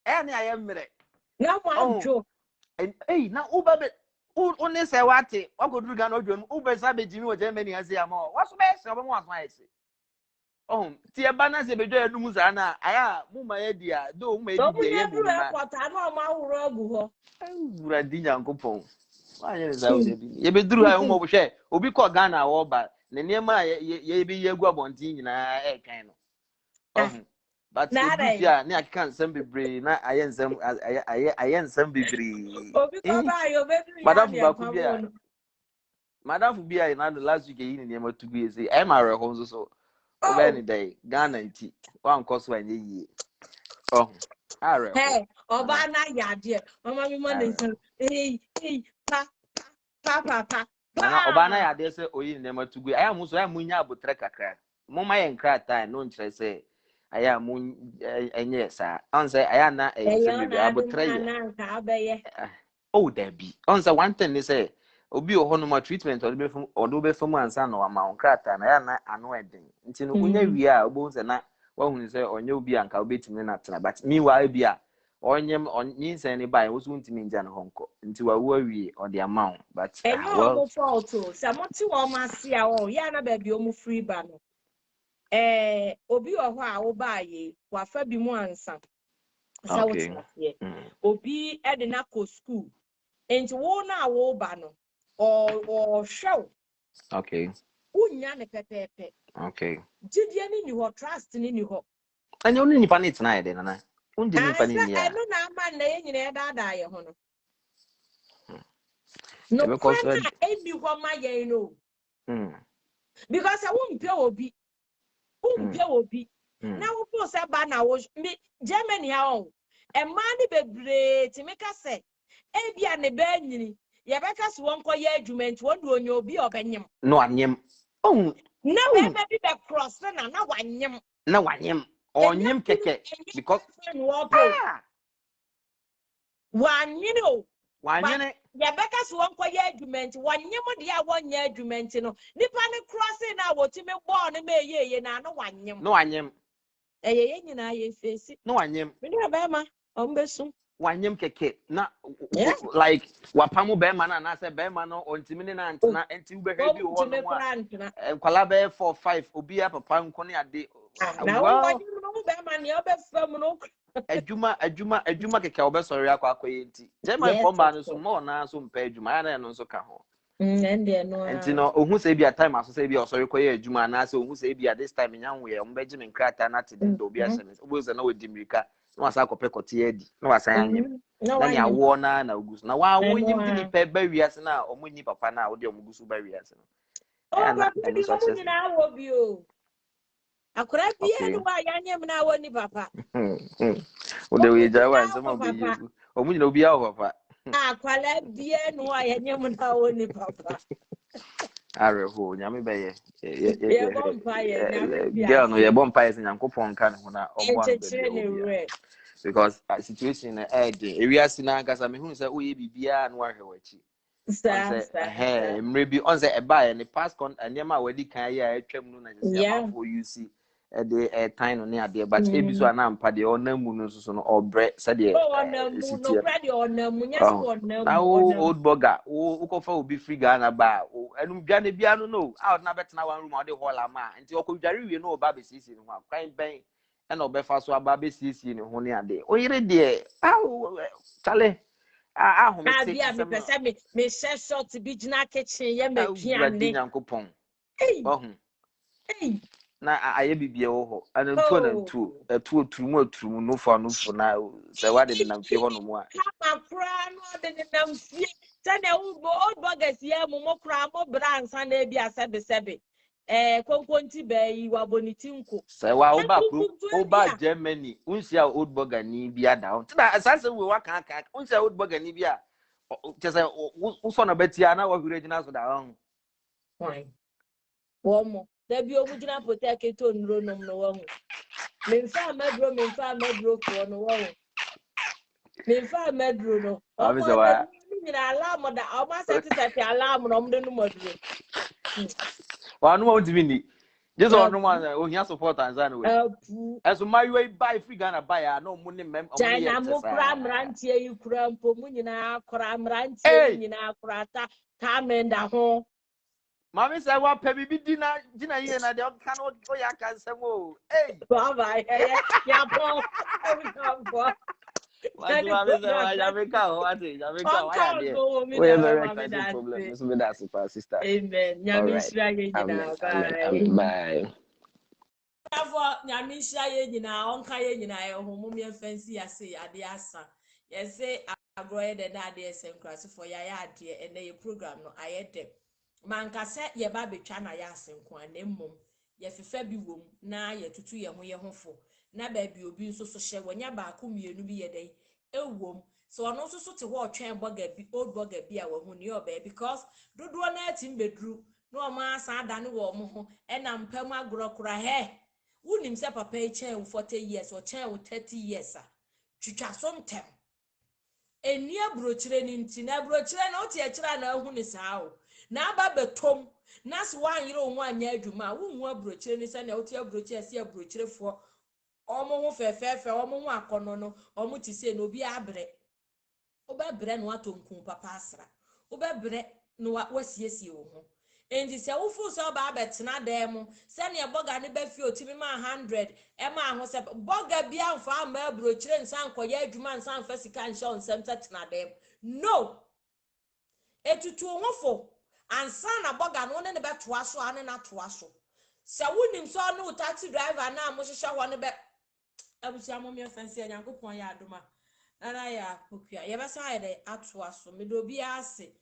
Na ayemre. Na mwanjo. Hey, na uba be one say wate wagoduru Ghana odwom uba sa be jimi wo Germany ase ama. Waso be se obo waso ayese. Ti eba na se bedwa enum za na aya mu ma ye dia do mu ma ye dia ye mu na. Pota na ma wuro agu ho. Wura di Nyankopon. Wanye za wo de bi. Ye beduru ha mo bo hwe obi ko Ghana wo ba ne niema ye bi ye gu abontin nyina kan no. But Edufia ne akeka nsem bebre na aye nsem bebre. Obi ko ba yo beduru ya Madam ne Bakubia. Madam Fubia na the last week yi ne niema tugu ese. I ma re ho so. Over any day Ghana nti. Wan koso anye yi. Are. Hey, oba na ya de. Mama mi mo ne so. Hey, pa. Na oba na ya de se oyi ne niema tugu. Aya mu so ya munya abotre kakra. Moma ye nkra time no nkyere se aya mu enye sa on say aya na ensem bi abotre ye oh there be on say one thing they say obi oho no treatment odo be fam ansa no ama onkrata na ya na ano eden nti no unya wi a obo se na wahunu se onye obi anka obetimi na tena but meanwhile bi a onyem nyinsen ni bai wo so ntimi nja no honko nti wawu awie ode amount but well fault so amoti wo ma se a wo ya na ba bi o mu free ba no obi oho a wo ba ye wa fa bi mu ansa sa wo tie obi e de na ko school enti wo na wo ba no o hwew okay unya ne pepepe okay jidie ni ho trust ni ho anya oni nipa ne tena ye na undi nipa ne ya eno na ama na ye nyine da ye ho no no kwena eni ho ma ye no because I won't pay obi na wo po se ba na wo me Germany ha o e ma ni bebre ti me ka se e bia ne ba nyini ye be ka so won ye adwuma won do onye obi obanyem no anyem na we be be cross na wanyem onyem keke because wanyene ya be ka so won ye adwuma wanyem de ya won ye adwuma no nipa ne crossing na wo ti me bo ne me ye na no wanyem ye nyina ye face no wanyem me na ba ma ombesu wanyem keke na like wapamu be ma na say be ma no ontimi ne na antena enti ube he bi wo no a kwala be 4 5 obi a papa nko ne ade na wo wanyem no be ma ne obefam no adwuma keke obesori akwakoye enti German former no so mo na so mpa adwuma ya na no so ka ho ende no enti no ohun say bi a time aso say bi osori koye adwuma na say ohun say bi a this time nyanwo ye ombeji me nkrata na te den do bi asem oboze na wodi mirika na wasa akopɛ kote adi na wasa anyem na ne awo na ogusu na wa wo nyim di ni pe ba wiase na omunyi papa na wo de omugusu ba wiase no na eno so chese na awo bi o akora bia no wa yanyem na awo ni papa o de we jawa nsema obi omunyi na obi awo papa akwala bia no wa yanyem na awo ni papa are ho nyame be ye nyame bia girl no ye bompa ye nyankopon ka ne ho na obo an be because situation na ede ewiase na agasa me hu say oye bibia na wahwe wachi mre bi on say eba ne pass con anyama wadi kan ya atwam no na say amafo you see the time no ne ade but ebi so anampa de onamu no so no obre say de no brady onamu nya so onamu old burger ukofa obi free Ghana ba enum dwane bia no out na betena one room o de hall ama nti okodware wie no oba be sisi no kwan ben e na obefa so aba be sisi ne ho ne ade oyire de chale ahomete bia me pese me short bi gina kitchen ye maduane Nyankopon na aye bibie wo ho anantu na tuo no fa no fo na se wade de namfie ho no mu a kama kra no de namfie tane old burgers ye mo kra mo bransa na bia sebe konkonti bayi wa bonitinko se wa oba Germany unsia old burger ni bia down tina asase we wa kan unsia old burger ni bia tese wo so na betia na wa hura gina so da hon fine womo da bi omu gina protect to nro nom no wo memfa medro fo no wo memfa medro no abi se wa alarm da almost set alarm no mde no moduro. Wa no want me just on no one ohia support Tanzania we. As my way buy free Ghana buy no money mem China mo kura mrantie yi kura mpo mu nyina kura mrantie yi nyina kura ta menda ho. Mami say wa pe bibi dina here na de kan o ya kan sem o. Hey. Baba ya po. Mami say wa Jamaica o ati Jamaica wa ya there. We are very exciting problem. Miss me that super sister. Amen. Nyamisha ye nyina bye. Bye. Nyamisha ye nyina onka ye nyina ye ho mum ye fancy ase ade asa. Ye say agroye de na ade esem class for ya ade ene ye program no ayede. Manka se ye ba betwa na ya asenko anemum. Ye fefa bi wom na ye tutu ye ho fo. Na ba bi obi nso so hye wonya ba ko mienu bi ye dey ewom. So ono nso so te ho otwen boga bi old boga bi a wo hu ne oba because dodo na atim bedru no ma asa adane wo mo ho ena mpam agorokora he wunim se papa e chen wo 40 years or chen wo 30 years a twitwa so ntem eni abrokyire ni nti na abrokyire na otie kira na ahu ne saa o na aba betom na so wan yire wo anya adwuma wo hu abrokyire ni se na otie abrokyire se abrokyirefo omo ho fefefe omo ho akono no omo ti se no bi abre obebre no atonku papa asra obebre no wasiesie wo ho endi se wo fu so ba betena dem se ne boga ne ba fi otimi ma 100 e ma ho se boga bia amfa ama abrokyire nsan koye adwuma nsan fa sika nhyɛ nsɛm tetena dem no etutu ho fo ansa na boga no ne betoa so ane na toa so se wonim so no taxi driver na mo hyehyɛ ho ne be abusia mo me fancy Nyankopɔn ya adoma Nana ya Abrokyire ye besa ayede atoa so me do bi ase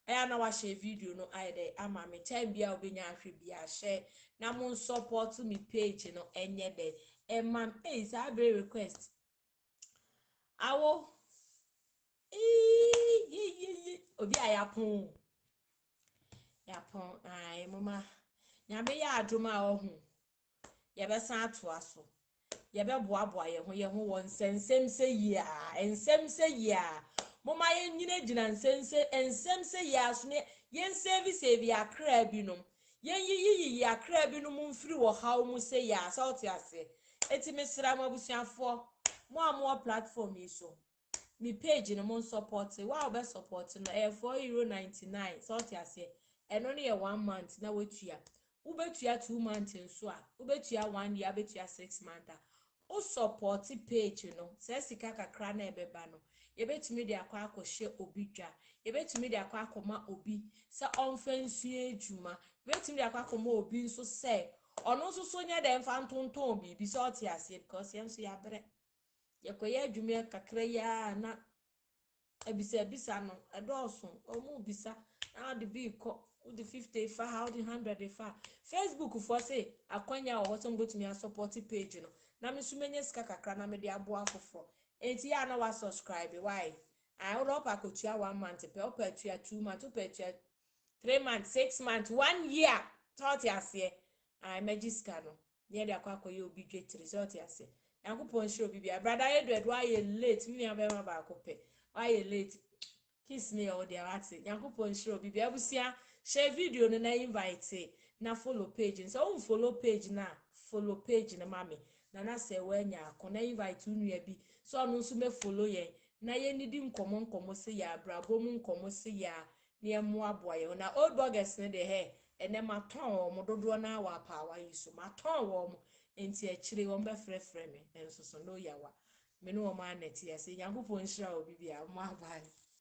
na wa share video no ayede ama me time bia obenya ahwe bia share na mo support me page no enye de emam is a very request awo obi ayapon ai mama nyabe ya adoma ohu ye besa atoa so ye be boaboa ye ho won sensem se yia ensem se yia mama ye nyina gina ensem se yia so ne yen save akra binom yen yiyi akra binom mfiri wo haw mu se yia salt ase eti mesra mabusuafo mo amo platform yi so mi page no mo support wa be support no €4.99 salt ase eno ne ye 1 month na wetua ubetua 2 months nso a ubetua 1 year betua 6 months o support page no se sika kakra na ebeba no ye betumi de akwa akohye obi dwa ye betumi de akwa akoma obi se onfansu adwuma betumi de akwa akoma obi nso se ono nso so nya de mfa ntonton obi bi so oti ase because ye nso ya bre ye koye adwuma kakra ya na ebisa no edoso omu bisa na de bi ko the 50 fa how the 100 fa Facebook for say akwanya o wotum betumi support page no na me sumenye sika kakra na me de abo afofo enti ya na wa subscribe why I would pa kotua 1 month pe o pa tua 2 months o pa tua 3 months 6 months 1 year thought ase I magiska no ye de akwa koye obi dwetiri thought ase Yankopon show bibia brother Edward why you late me na be ma ba akope why you late kiss me all there at Yankopon show bibia abusia share video no na invite na follow page so follow page na follow page na mami Nana Serwaa nya akona invite unu ya bi so onu nso me follow ye na ye nidi nkomo se ya brabo mu nkomo se ya na ye mo aboa ye na old bloggers ne de he ene maton mo dodo na wa pa wa yiso maton wo mo enti a chire wo be frefre me enso so no yawa me no wo ma net ya se Yankopon hira obi bia mo abai